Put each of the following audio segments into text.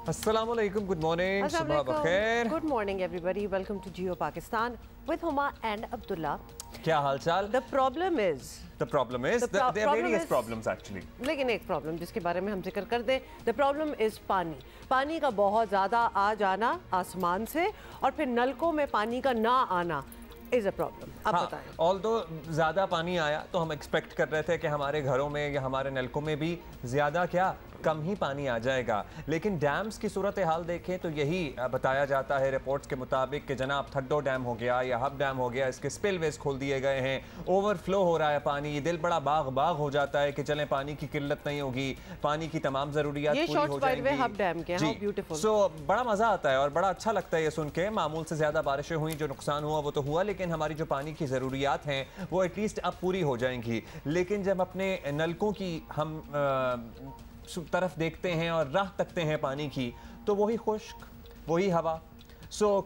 अस्सलामुअलैकुम, good morning, सुबह बखैर। Good morning everybody, welcome to Geo Pakistan with Huma and Abdullah. क्या हालचाल? The problem is there are various problems actually. लेकिन एक प्रॉब्लम जिसके बारे में हम जिक्र कर दें, द प्रॉब्लम इज पानी का बहुत ज़्यादा आ जाना आसमान से और फिर नलकों में पानी का ना आना इज अ प्रॉब्लम। आप बताएं। ऑल्दो ज़्यादा पानी आया तो हम एक्सपेक्ट कर रहे थे कि हमारे घरों में या हमारे नलकों में भी ज़्यादा क्या कम ही पानी आ जाएगा, लेकिन डैम्स की सूरत हाल देखें तो यही बताया जाता है रिपोर्ट्स के मुताबिक कि जनाब थड्डो डैम हो गया या हब डैम हो गया, इसके स्पिलवेज खोल दिए गए हैं, ओवरफ्लो हो रहा है पानी। ये दिल बड़ा बाग हो जाता है कि चलें पानी की किल्लत नहीं होगी, पानी की तमाम ज़रूरियात पूरी हो जाएंगी। हब डैम के हाउ ब्यूटीफुल। सो बड़ा मज़ा आता है और बड़ा अच्छा लगता है ये सुन के। मामूल से ज़्यादा बारिशें हुई, जो नुकसान हुआ वो तो हुआ, लेकिन हमारी जो पानी की ज़रूरियात हैं वो एटलीस्ट अब पूरी हो जाएंगी। लेकिन जब अपने नलकों की हम तरफ देखते हैं और राह तकते हैं पानी की, तो वही खुश्क, वही हवा।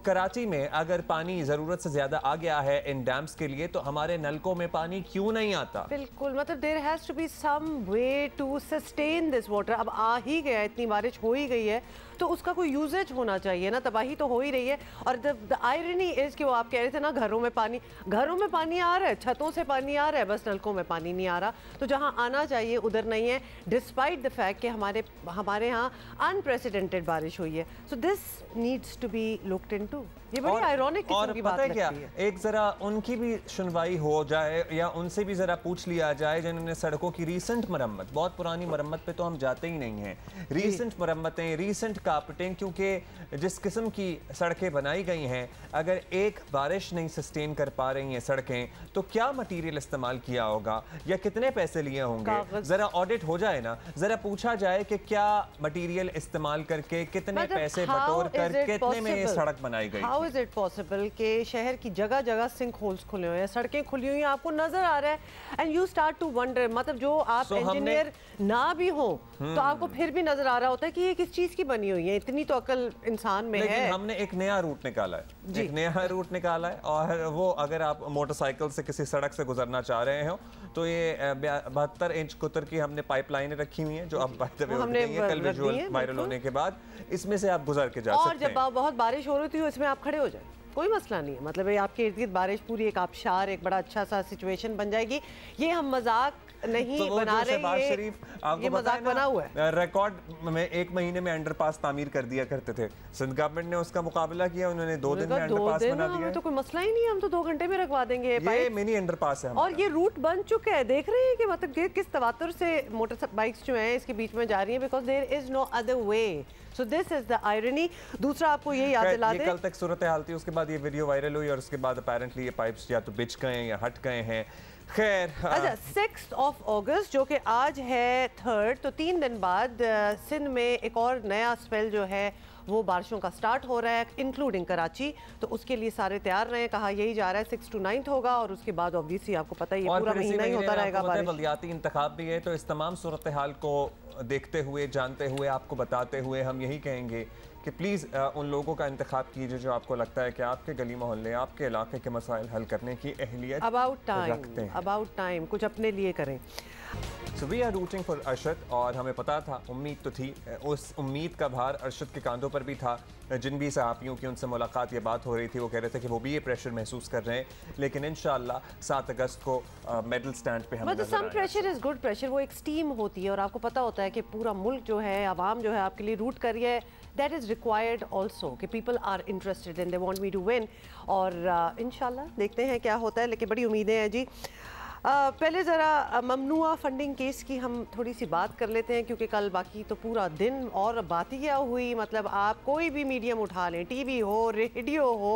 कराची में अगर पानी ज़रूरत से ज़्यादा आ गया है इन डैम्स के लिए, तो हमारे नलकों में पानी क्यों नहीं आता? बिल्कुल, मतलब there has to be some way to sustain this water. अब आ ही गया, इतनी बारिश हो ही गई है तो उसका कोई यूजेज होना चाहिए ना। तबाही तो हो ही रही है। और द आयरनी इज़ कि वो आप कह रहे थे ना, घरों में पानी आ रहा है, छतों से पानी आ रहा है, बस नलकों में पानी नहीं आ रहा। तो जहाँ आना चाहिए उधर नहीं है, डिस्पाइट द फैक्ट कि हमारे यहाँ अनप्रेसिडेंटेड बारिश हुई है। So this needs to be looked into. ये बड़ी आयरॉनिक किस्म की बात लगती है। एक जरा उनकी भी सुनवाई हो जाए या उनसे भी जरा पूछ लिया जाए जिन्होंने सड़कों की रीसेंट मरम्मत, बहुत पुरानी मरम्मत पे तो हम जाते ही नहीं हैं, रीसेंट मरम्मतें, रीसेंट कारपेटिंग, क्योंकि जिस किस्म की सड़कें बनाई गई हैं, अगर एक बारिश नहीं सस्टेन कर पा रही हैं सड़कें, तो क्या मटीरियल इस्तेमाल किया होगा या कितने पैसे लिए होंगे? जरा ऑडिट हो जाए ना, जरा पूछा जाए कि क्या मटीरियल इस्तेमाल करके कितने पैसे बटोर कर कितने में ये सड़क बनाई गई। हाउ इज इट पॉसिबल कि शहर की जगह जगह सिंक होल्स खुले हुए हैं, सड़कें खुली हुई हैं, आपको नजर आ रहा है, and you start to wonder. मतलब जो आप इंजीनियर ना भी हो तो आपको फिर भी नजर आ रहा होता है कि ये किस चीज की बनी हुई है। इतनी तो अकल इंसान में है। हमने एक नया रूट निकाला है, एक नया रूट निकाला है, और वो अगर आप मोटरसाइकिल से किसी सड़क से गुजरना चाह रहे हो तो ये 72 इंच कुतर की हमने पाइपलाइनें रखी हुई हैं, जो अब कल विजुअल वायरल होने के बाद इसमें से आप गुजर के जा सकते हैं। और जब बहुत बारिश हो रही थी इसमें आप खड़े हो जाए, कोई मसला नहीं है। मतलब आपके इर्द गिर्द बारिश पूरी एक आबशार, एक बड़ा अच्छा सा सिचुएशन बन जाएगी। ये हम मजाक नहीं तो बना रहे, ये मजाक बना हुआ है। रिकॉर्ड में 1 महीने में अंडरपास तामीर कर दिया करते थे, सिंध गवर्नमेंट ने उसका मुकाबला किया, उन्होंने 2 दिन में अंडरपास बना दिया। तो कोई मसला ही नहीं है, हम तो 2 घंटे में रखवा देंगे। ये मिनी अंडरपास है और ये रूट बन चुका है। देख रहे हैं कि मतलब किस तवातुर से मोटर बाइक्स जो हैं इसके बीच में जा रही हैं, because there is no other way. So this is the irony. दूसरा आपको ये याद दिला दें, कल तक सूरत हाल थी, उसके बाद ये वीडियो वायरल हुई और उसके बाद अपेरेंटली ये पाइप्स या तो बिछ गए या हट गए हैं। खैर, अच्छा, 6 अगस्त जो कि आज है 3rd, तो 3 दिन बाद सिंध में एक और नया स्पेल जो है वो बारिशों का स्टार्ट हो रहा है, इंक्लूडिंग कराची। तो उसके लिए सारे तैयार रहे, कहा यही जा रहा है 6 to 9 होगा, और उसके बाद ऑब्वियसली आपको पता है ये पूरा महीना ही होता रहेगा बारिश। बलदियाती इंतखाब भी है, तो इस तमाम सूरत हाल को देखते हुए, जानते हुए, आपको बताते हुए हम यही कहेंगे कि प्लीज़ उन लोगों का इंतखाब कीजिए जो आपको लगता है कि आपके गली मोहल्ले, आपके इलाके के मसाइल हल करने की अहलियत रखते हैं। अबाउट टाइम कुछ अपने लिए करें। So we are rooting for Arshad, और हमें पता था, उम्मीद तो थी, उस उम्मीद का भार अरशद के कांधों पर भी था। जिन भी सहाफ़ियों की उनसे मुलाकात, ये बात हो रही थी, वो कह रहे थे कि वो भी ये प्रेशर महसूस कर रहे हैं, लेकिन इंशाअल्लाह 7 अगस्त को मेडल स्टैंड पे हम नजर आएंगे। Some pressure is good pressure, वो एक स्टीम होती है और आपको पता होता है कि पूरा मुल्क जो है, आवाम जो है आपके लिए रूट कर रही है। दैट इज़ रिक्वायर्ड ऑल्सो कि people are interested and they want me to win, और इंशाल्लाह देखते हैं क्या होता है, लेकिन बड़ी उम्मीदें हैं जी। पहले ज़रा ममनुआ फंडिंग केस की हम थोड़ी सी बात कर लेते हैं, क्योंकि कल बाकी तो पूरा दिन और बात ही क्या हुई। मतलब आप कोई भी मीडियम उठा लें, टीवी हो, रेडियो हो,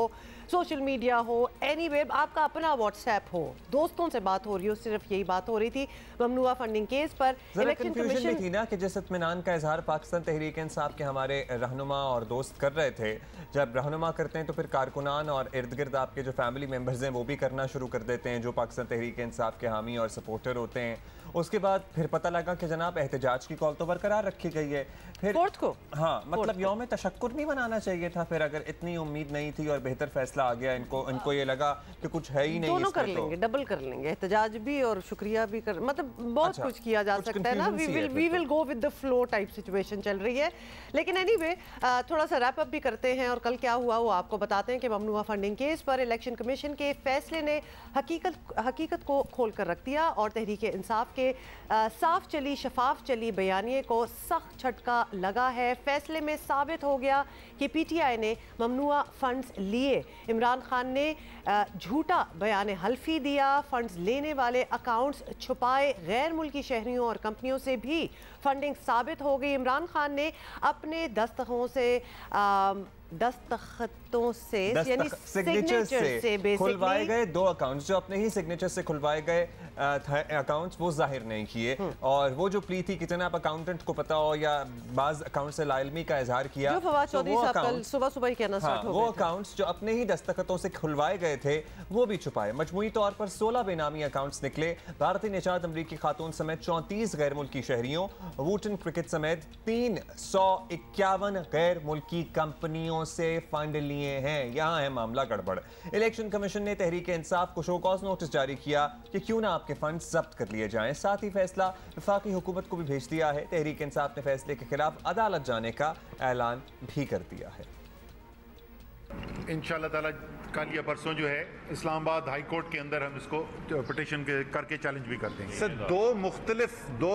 सोशल मीडिया हो, एनीवे, आपका अपना व्हाट्सएप हो, दोस्तों से बात हो रही हो, सिर्फ यही बात हो रही थी ममनुआ फंडिंग केस पर। इलेक्शन कमीशन भी थी ना कि जिस इत्मीनान का इजहार पाकिस्तान तहरीक इंसाफ के हमारे रहनुमा और दोस्त कर रहे थे, जब रहनुमा करते हैं तो फिर कारकुनान और इर्द गिर्द आपके जो फैमिली मेम्बर्स हैं वो भी करना शुरू कर देते हैं, जो पाकिस्तान तहरीक इंसाफ के हामी और सपोर्टर होते हैं। उसके बाद फिर पता लगा कि जनाब एहतजाज की कॉल तो बरकरार रखी गई है। फिर 4th को हाँ, मतलब यौम तशक्कुर नहीं मनाना चाहिए था। फिर अगर इतनी उम्मीद नहीं थी और बेहतर फैसला आ गया, इनको ये लगा कि कुछ है ही नहीं, दोनों कर लेंगे, डबल कर लेंगे, एहतजाज भी और शुक्रिया भी कर, मतलब बहुत कुछ किया जा सकता है ना। We will go with the flow type situation चल रही है। लेकिन एनीवे थोड़ा सा रैप अप भी करते हैं और कल क्या हुआ वो आपको बताते हैं कि ममनुआ फंडिंग केस पर इलेक्शन कमीशन के फैसले ने हकीकत को खोल कर रख दिया और तहरीक इंसाफ के साफ चली शफाफ चली बयानिए को सख्त झटका लगा है। फैसले में साबित हो गया कि पीटीआई ने ममनुआ फंड्स लिए। इमरान खान ने झूठा बयान हल्फी दिया, फंड्स लेने वाले अकाउंट्स छुपाए, गैर मुल्की शहरियों और कंपनियों से भी फंडिंग साबित हो गई। इमरान खान ने अपने दस्तखतों से यानी सिग्नेचर से खुलवाए गए 2 अकाउंट्स, जो अपने ही सिग्नेचर से खुलवाए गए अकाउंट्स, वो जाहिर नहीं किए। और वो जो प्ली थी कि जनाब अकाउंटेंट को पता हो या बाज अकाउंट से लाइलमी का इजहार किया, जो फवाद चौधरी साहब कल सुबह ही कहना स्टार्ट हो गए, वो अकाउंट्स जो अपने ही दस्तखतों से खुलवाए गए थे वो भी छुपाए। मजमूई तौर पर 16 बेनामी अकाउंट्स निकले। भारतीय निषाद अमरीकी खातून समेत 34 गैर मुल्की शहरियों, वुटन क्रिकेट समेत 351 गैर मुल्की कंपनियों से फंड लिए हैं। यहां है मामला गड़बड़। इलेक्शन कमीशन ने तहरीक इंसाफ को शो कॉज नोटिस जारी किया कि क्यों ना आपके फंड जब्त कर लिए जाएं। साथ ही फैसला वफाकी हुकूमत को भी भेज दिया है। तहरीक इंसाफ ने फैसले के खिलाफ अदालत जाने का ऐलान भी कर दिया है। इंशाअल्लाह ताला कल या परसों जो है इस्लामाबाद हाई कोर्ट के अंदर हम इसको पिटिशन करके चैलेंज भी कर देंगे। सर दो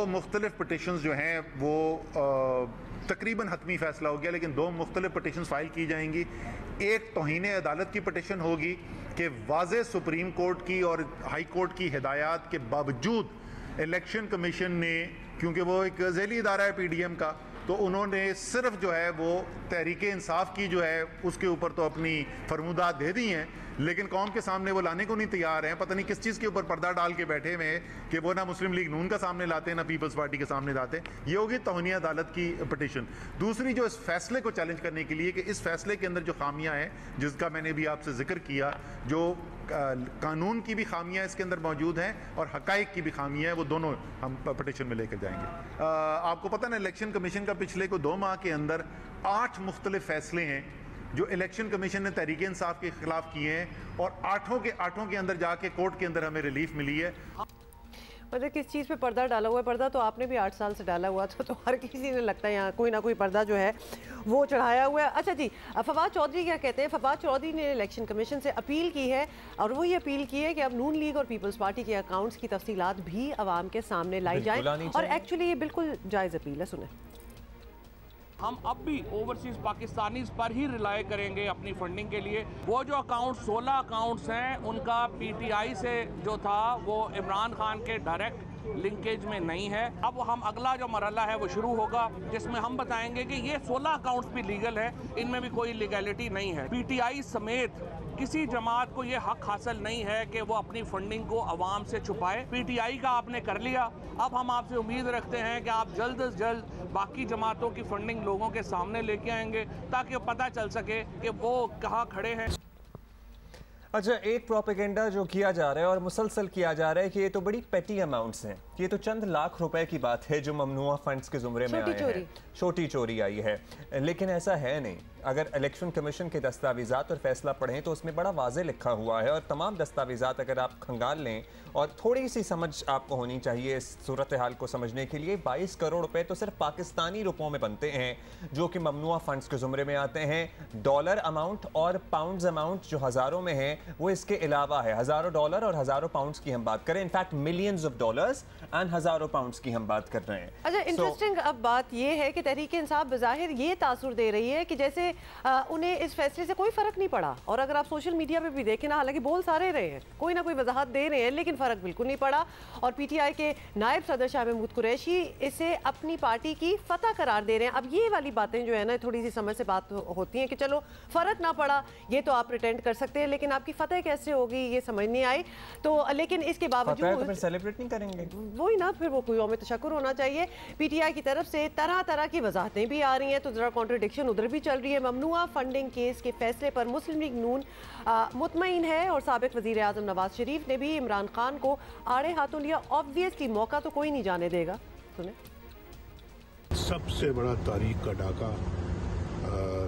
मुख्तलिफ पिटिशंस जो हैं वो तकरीबन हतमी फैसला हो गया, लेकिन 2 मुख्तलिफ पिटिशंस फाइल की जाएंगी। एक तौहीन अदालत की पिटिशन होगी कि वाज़े सुप्रीम कोर्ट की और हाई कोर्ट की हिदायत के बावजूद इलेक्शन कमीशन ने, क्योंकि वो एक ज़ैली इदारा है PDM का, तो उन्होंने सिर्फ जो है वो तहरीक इंसाफ की जो है उसके ऊपर तो अपनी फरमुदात दे दी हैं, लेकिन कौम के सामने वो लाने को नहीं तैयार हैं। पता नहीं किस चीज़ के ऊपर पर्दा डाल के बैठे हुए हैं कि वो ना मुस्लिम लीग नून का सामने लाते हैं ना पीपल्स पार्टी के सामने लाते हैं। ये होगी तौहीन अदालत की पिटिशन। दूसरी जो इस फैसले को चैलेंज करने के लिए कि इस फैसले के अंदर जो खामियां हैं, जिसका मैंने भी आपसे जिक्र किया, जो कानून की भी खामियां इसके अंदर मौजूद हैं और हकाइक की भी खामियां हैं, वो दोनों हम पिटिशन में लेकर जाएंगे। आपको पता ना इलेक्शन कमीशन का पिछले को 2 माह के अंदर 8 मुख्तलिफ फैसले हैं जो इलेक्शन कमीशन ने तहरीक इंसाफ के खिलाफ किए हैं और 8 के अंदर जाके कोर्ट के अंदर हमें रिलीफ मिली है। मतलब किस चीज़ पे पर्दा डाला हुआ है? पर्दा तो आपने भी 8 साल से डाला हुआ था, तो हर किसी ने लगता है यहाँ कोई ना कोई पर्दा जो है वो चढ़ाया हुआ है। अच्छा जी, फवाद चौधरी क्या कहते हैं? फवाद चौधरी ने इलेक्शन कमीशन से अपील की है और वो ये अपील की है कि अब नून लीग और पीपल्स पार्टी के अकाउंट्स की तफसीलात भी आवाम के सामने लाई जाए, और एक्चुअली ये बिल्कुल जायज़ अपील है। सुने, हम अब भी ओवरसीज पाकिस्तानीज पर ही रिलाय करेंगे अपनी फंडिंग के लिए। वो जो अकाउंट 16 अकाउंट्स हैं उनका PTI से जो था वो इमरान खान के डायरेक्ट लिंकेज में नहीं है। अब हम अगला जो मरहला है वो शुरू होगा जिसमें हम बताएंगे कि ये 16 अकाउंट्स भी लीगल है, इनमें भी कोई लीगैलिटी नहीं है। PTI समेत किसी जमात को ये हक हासिल नहीं है कि वो अपनी फंडिंग को अवाम से छुपाए। PTI का आपने कर लिया, अब हम आपसे उम्मीद रखते हैं कि आप जल्द से जल्द बाकी जमातों की फंडिंग लोगों के सामने लेके आएंगे ताकि पता चल सके कि वो कहाँ खड़े हैं। अच्छा, एक प्रोपेगेंडा जो किया जा रहा है और मुसलसल किया जा रहा है कि ये तो बड़ी पेटी अमाउंट्स हैं, ये तो चंद लाख रुपए की बात है जो ममनुआ फंड्स के जुमरे में आए हैं, छोटी चोरी आई है। लेकिन ऐसा है नहीं। अगर इलेक्शन कमीशन के दस्तावेजात और फैसला पढ़ें तो उसमें बड़ा वाज़े लिखा हुआ है, और तमाम दस्तावेजात अगर आप खंगाल लें और थोड़ी सी समझ आपको होनी चाहिए इस सूरत हाल को समझने के लिए, 22 करोड़ रुपए तो सिर्फ पाकिस्तानी रुपयों में बनते हैं जो कि ममनुआ फंड्स के जुमरे में आते हैं। डॉलर अमाउंट और पाउंड्स अमाउंट जो हज़ारों में है वो इसके अलावा है। हज़ारों डॉलर और हज़ारों पाउंड्स की हम बात करें, in fact millions of dollars and हज़ारों पाउंड्स की हम बात कर रहे हैं। अच्छा, इंटरेस्टिंग अब बात ये है कि तहरीक इंसाफ बज़ाहिर ये तासुर दे रही है कि जैसे उन्हें इस फैसले से कोई फ़र्क नहीं पड़ा, और अगर आप सोशल मीडिया पे भी देखें ना, हालांकि बोल सारे रहे हैं, कोई ना कोई वजाहत दे रहे हैं, लेकिन फ़र्क बिल्कुल नहीं पड़ा। और PTI के नायब सदर शाह महमूद कुरैशी इसे अपनी पार्टी की फतह करार दे रहे हैं। अब ये वाली बातें जो है ना, थोड़ी सी समझ से बात होती हैं कि चलो फ़र्क ना पड़ा, ये तो आप प्रिटेंड कर सकते हैं, लेकिन आपकी फतह कैसे होगी ये समझ नहीं आई। तो लेकिन इसके बावजूद सेलिब्रेट नहीं करेंगे, वही ना, फिर वो कोई यौम तशक्कुर होना चाहिए। PTI की तरफ से तरह तरह की वजाहतें भी आ रही हैं, तो ज़रा कॉन्ट्रडिक्शन उधर भी चल रही है। ममनुआ फंडिंग केस के फैसले पर मुस्लिम लीग नून मुतमईन है और साबिक वज़ीर आज़म नवाज शरीफ ने भी इमरान खान को आड़े हाथों लिया। ऑब्वियसली मौका तो कोई नहीं जाने देगा। सुने, सबसे बड़ा तारीख का डाका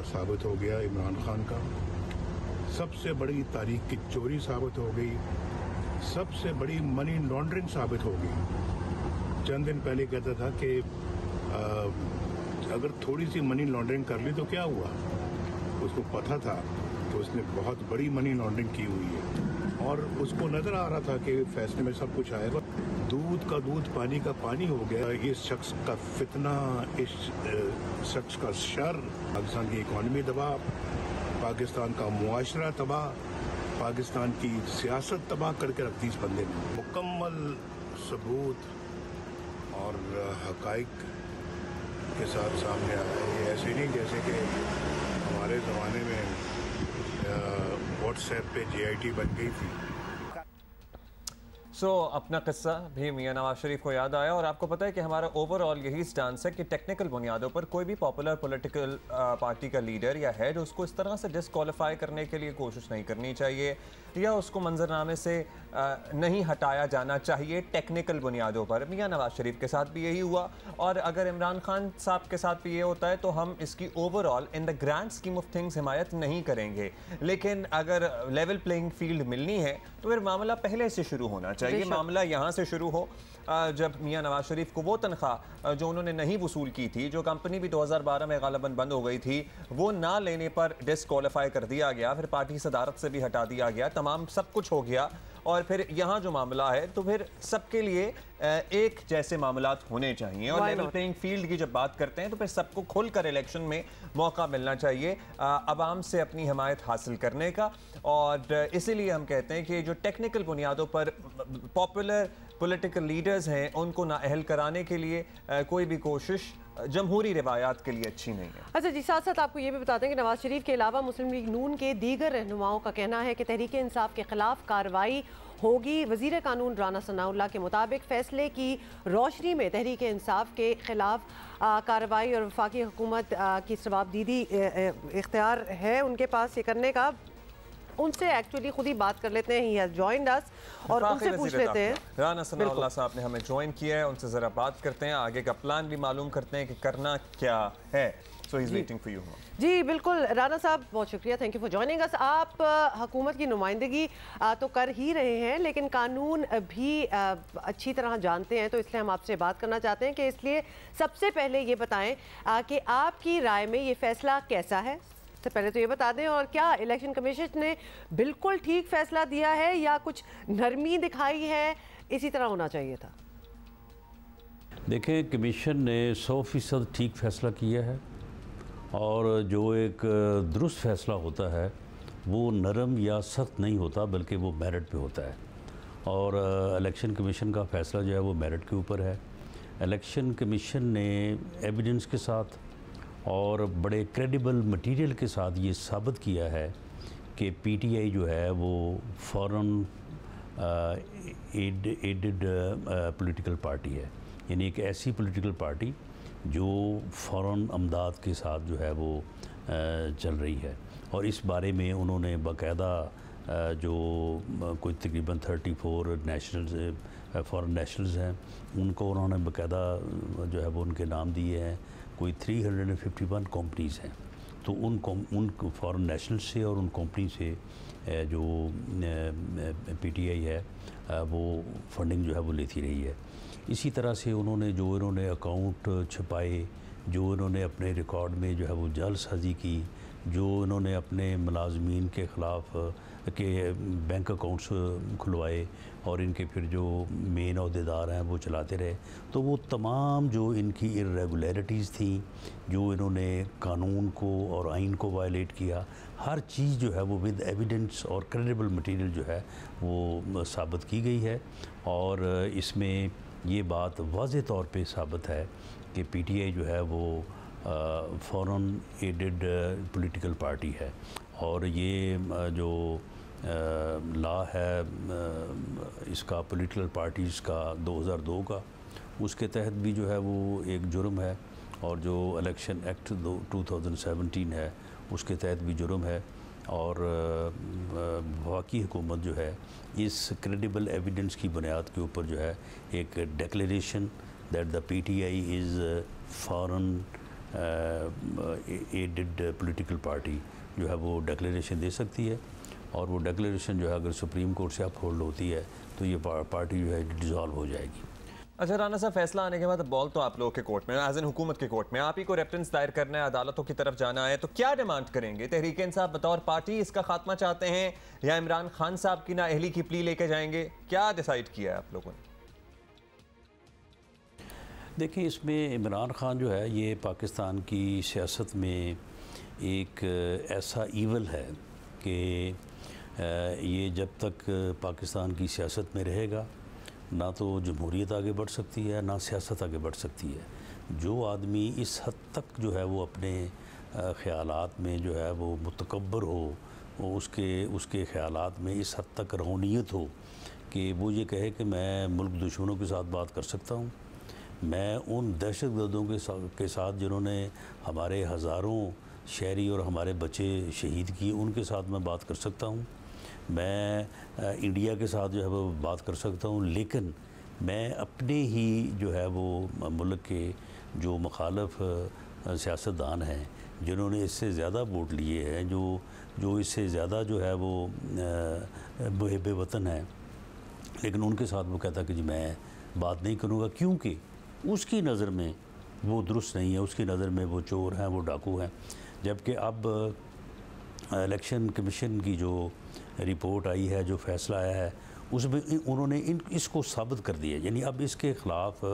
साबित हो गया इमरान खान का, सबसे बड़ी तारीख की चोरी साबित हो गई, सबसे बड़ी मनी लॉन्ड्रिंग साबित हो गई। चंद दिन पहले कहता था कि अगर थोड़ी सी मनी लॉन्ड्रिंग कर ली तो क्या हुआ, उसको पता था कि उसने बहुत बड़ी मनी लॉन्ड्रिंग की हुई है और उसको नजर आ रहा था कि फैसले में सब कुछ आएगा। दूध का दूध पानी का पानी हो गया। इस शख्स का फितना, इस शख्स का शर, पाकिस्तान की इकॉनमी तबाह, पाकिस्तान का मुआशरा तबाह, पाकिस्तान की सियासत तबाह करके रखती इस बंदे ने। मुकम्मल सबूत और हकाइक के साथ सामने आया है। ये ऐसे नहीं जैसे कि हमारे ज़माने में व्हाट्सएप पे JIT बन गई थी। अपना किस्सा भी मियां नवाज शरीफ को याद आया और आपको पता है कि हमारा ओवरऑल यही स्टांस है कि टेक्निकल बुनियादों पर कोई भी पॉपुलर पॉलिटिकल पार्टी का लीडर या हेड उसको इस तरह से डिस्क्वालीफाई करने के लिए कोशिश नहीं करनी चाहिए या उसको मंजरनामे से नहीं हटाया जाना चाहिए टेक्निकल बुनियादों पर। मियां नवाज शरीफ के साथ भी यही हुआ और अगर इमरान खान साहब के साथ भी ये होता है तो हम इसकी overall in the grand scheme of things हिमायत नहीं करेंगे। लेकिन अगर लेवल प्लेइंग फील्ड मिलनी है तो फिर मामला पहले से शुरू होना चाहिए। मामला यहाँ से शुरू हो जब मियां नवाज शरीफ को वो तनख्वाह जो उन्होंने नहीं वसूल की थी, जो कंपनी भी 2012 में गालिबन बंद हो गई थी, वो ना लेने पर डिस्क्वालीफाई कर दिया गया, फिर पार्टी सदारत से भी हटा दिया गया, तमाम सब कुछ हो गया और फिर यहाँ जो मामला है तो फिर सबके लिए एक जैसे मामलात होने चाहिए। और लेवल प्लेइंग फील्ड की जब बात करते हैं तो फिर सबको खुलकर इलेक्शन में मौका मिलना चाहिए अवाम से अपनी हिमायत हासिल करने का। और इसीलिए हम कहते हैं कि जो टेक्निकल बुनियादों पर पॉपुलर पॉलिटिकल लीडर्स हैं उनको नाअहल कराने के लिए कोई भी कोशिश जमहूरी रिवायात के लिए अच्छी नहीं है। अच्छा जी, साथ साथ आपको ये भी बताते हैं कि नवाज शरीफ के अलावा मुस्लिम लीग नून के दीगर रहनुमाओं का कहना है कि तहरीक इंसाफ के खिलाफ कार्रवाई होगी। वजीर कानून राना सनाउल्लाह के मुताबिक फैसले की रोशनी में तहरीक इंसाफ के खिलाफ कार्रवाई और वफाकी हुकूमत की जवाबदीदी इख्तियार है उनके पास ये करने का। उनसे एक्चुअली खुद ही बात कर लेते हैं। ही हैज जॉइंड अस और उनसे पूछ लेते हैं। राना सनाउल्लाह साहब ने हमें ज्वाइन किया है, उनसे ज़रा बात करते हैं, आगे का प्लान भी मालूम करते हैं कि करना क्या है। So he is waiting for you. जी बिल्कुल राना साहब, बहुत शुक्रिया, thank you for joining us. आप हुकूमत की नुमाइंदगी तो कर ही रहे हैं लेकिन कानून भी अच्छी तरह जानते हैं, तो इसलिए हम आपसे बात करना चाहते हैं कि इसलिए सबसे पहले ये बताएं कि आपकी राय में ये फैसला कैसा है। तो पहले तो ये बता दें, और क्या इलेक्शन कमीशन ने बिल्कुल ठीक फैसला दिया है या कुछ नरमी दिखाई है, इसी तरह होना चाहिए था? देखें, कमीशन ने 100% ठीक फैसला किया है और जो एक दुरुस्त फैसला होता है वो नरम या सख्त नहीं होता बल्कि वो मेरिट पे होता है। और इलेक्शन कमीशन का फैसला जो है वो मेरिट के ऊपर है। इलेक्शन कमीशन ने एविडेंस के साथ और बड़े क्रेडिबल मटेरियल के साथ ये साबित किया है कि PTI जो है वो फॉरेन एडेड पॉलिटिकल पार्टी है, यानी एक ऐसी पॉलिटिकल पार्टी जो फ़ौरन अमदाद के साथ जो है वो चल रही है। और इस बारे में उन्होंने बाकायदा जो कोई तकरीबन 34 नेशनल्स फॉरेन नेशनल्स हैं उनको उन्होंने बाकायदा जो है वो उनके नाम दिए हैं। कोई 351 कंपनीज़ हैं, तो उन फॉरेन नेशनल से और उन कंपनी से जो PTI है वो फंडिंग जो है वो लेती रही है। इसी तरह से इन्होंने अकाउंट छुपाए, जो इन्होंने अपने रिकॉर्ड में जो है वो जालसाजी की, जो इन्होंने अपने मुलाजमीन के ख़िलाफ़ के बैंक अकाउंट्स खुलवाए और इनके फिर जो मेन अहदेदार हैं वो चलाते रहे, तो वो तमाम जो इनकी इरेगुलरिटीज़ थी, जो इन्होंने कानून को और आइन को वायलेट किया, हर चीज़ जो है वो विद एविडेंस और क्रेडिबल मटेरियल जो है वो साबित की गई है। और इसमें ये बात वाज़े तौर पे साबित है कि PTI जो है वो फॉरेन एडेड पॉलिटिकल पार्टी है। और ये जो लॉ है इसका पॉलिटिकल पार्टीज़ का 2002 का, उसके तहत भी जो है वो एक जुर्म है, और जो इलेक्शन एक्ट 2017 है उसके तहत भी जुर्म है। और वफाकी हुकूमत जो है इस क्रेडिबल एविडेंस की बुनियाद के ऊपर जो है एक declaration that the PTI is foreign aided political party जो है वो डिक्लेरेशन दे सकती है, और वो डिक्लेरेशन जो है अगर सुप्रीम कोर्ट से अपहोल्ड होती है तो ये पार्टी जो है डिसॉल्व हो जाएगी। अच्छा राना साहब, फैसला आने के बाद बॉल तो आप लोगों के कोर्ट में, एज एन हुकूमत के कोर्ट में, आप ही को रेफरेंस दायर करना है, अदालतों की तरफ जाना है, तो क्या डिमांड करेंगे? तहरीक इंसाफ बतौर पार्टी इसका खात्मा चाहते हैं या इमरान खान साहब की नाअहली की प्ली लेके जाएंगे? क्या डिसाइड किया है आप लोगों ने? देखिए, इसमें इमरान खान जो है ये पाकिस्तान की सियासत में एक ऐसा ईवल है कि ये जब तक पाकिस्तान की सियासत में रहेगा ना तो जमहूरियत आगे बढ़ सकती है ना सियासत आगे बढ़ सकती है। जो आदमी इस हद तक जो है वो अपने ख़यालात में जो है वो मुतकब्बर हो, वो उसके ख़यालात में इस हद तक रौनियत हो कि वो ये कहे कि मैं मुल्क दुश्मनों के साथ बात कर सकता हूँ, मैं उन दहशतगर्दों के साथ जिन्होंने हमारे हज़ारों शहरी और हमारे बच्चे शहीद किए उनके साथ मैं बात कर सकता हूँ, मैं इंडिया के साथ जो है वो बात कर सकता हूँ, लेकिन मैं अपने ही जो है वो मुल्क के जो मुखालफ सियासतदान हैं जिन्होंने इससे ज़्यादा वोट लिए हैं, जो इससे ज़्यादा जो है वो मुहिब वतन है, लेकिन उनके साथ वो कहता कि जी मैं बात नहीं करूँगा क्योंकि उसकी नज़र में वो दुरुस्त नहीं है, उसकी नज़र में वो चोर हैं, वो डाकू हैं। जबकि अब इलेक्शन कमीशन की जो रिपोर्ट आई है, जो फ़ैसला आया है, उसमें उन्होंने इसको साबित कर दिया, यानी अब इसके ख़िलाफ़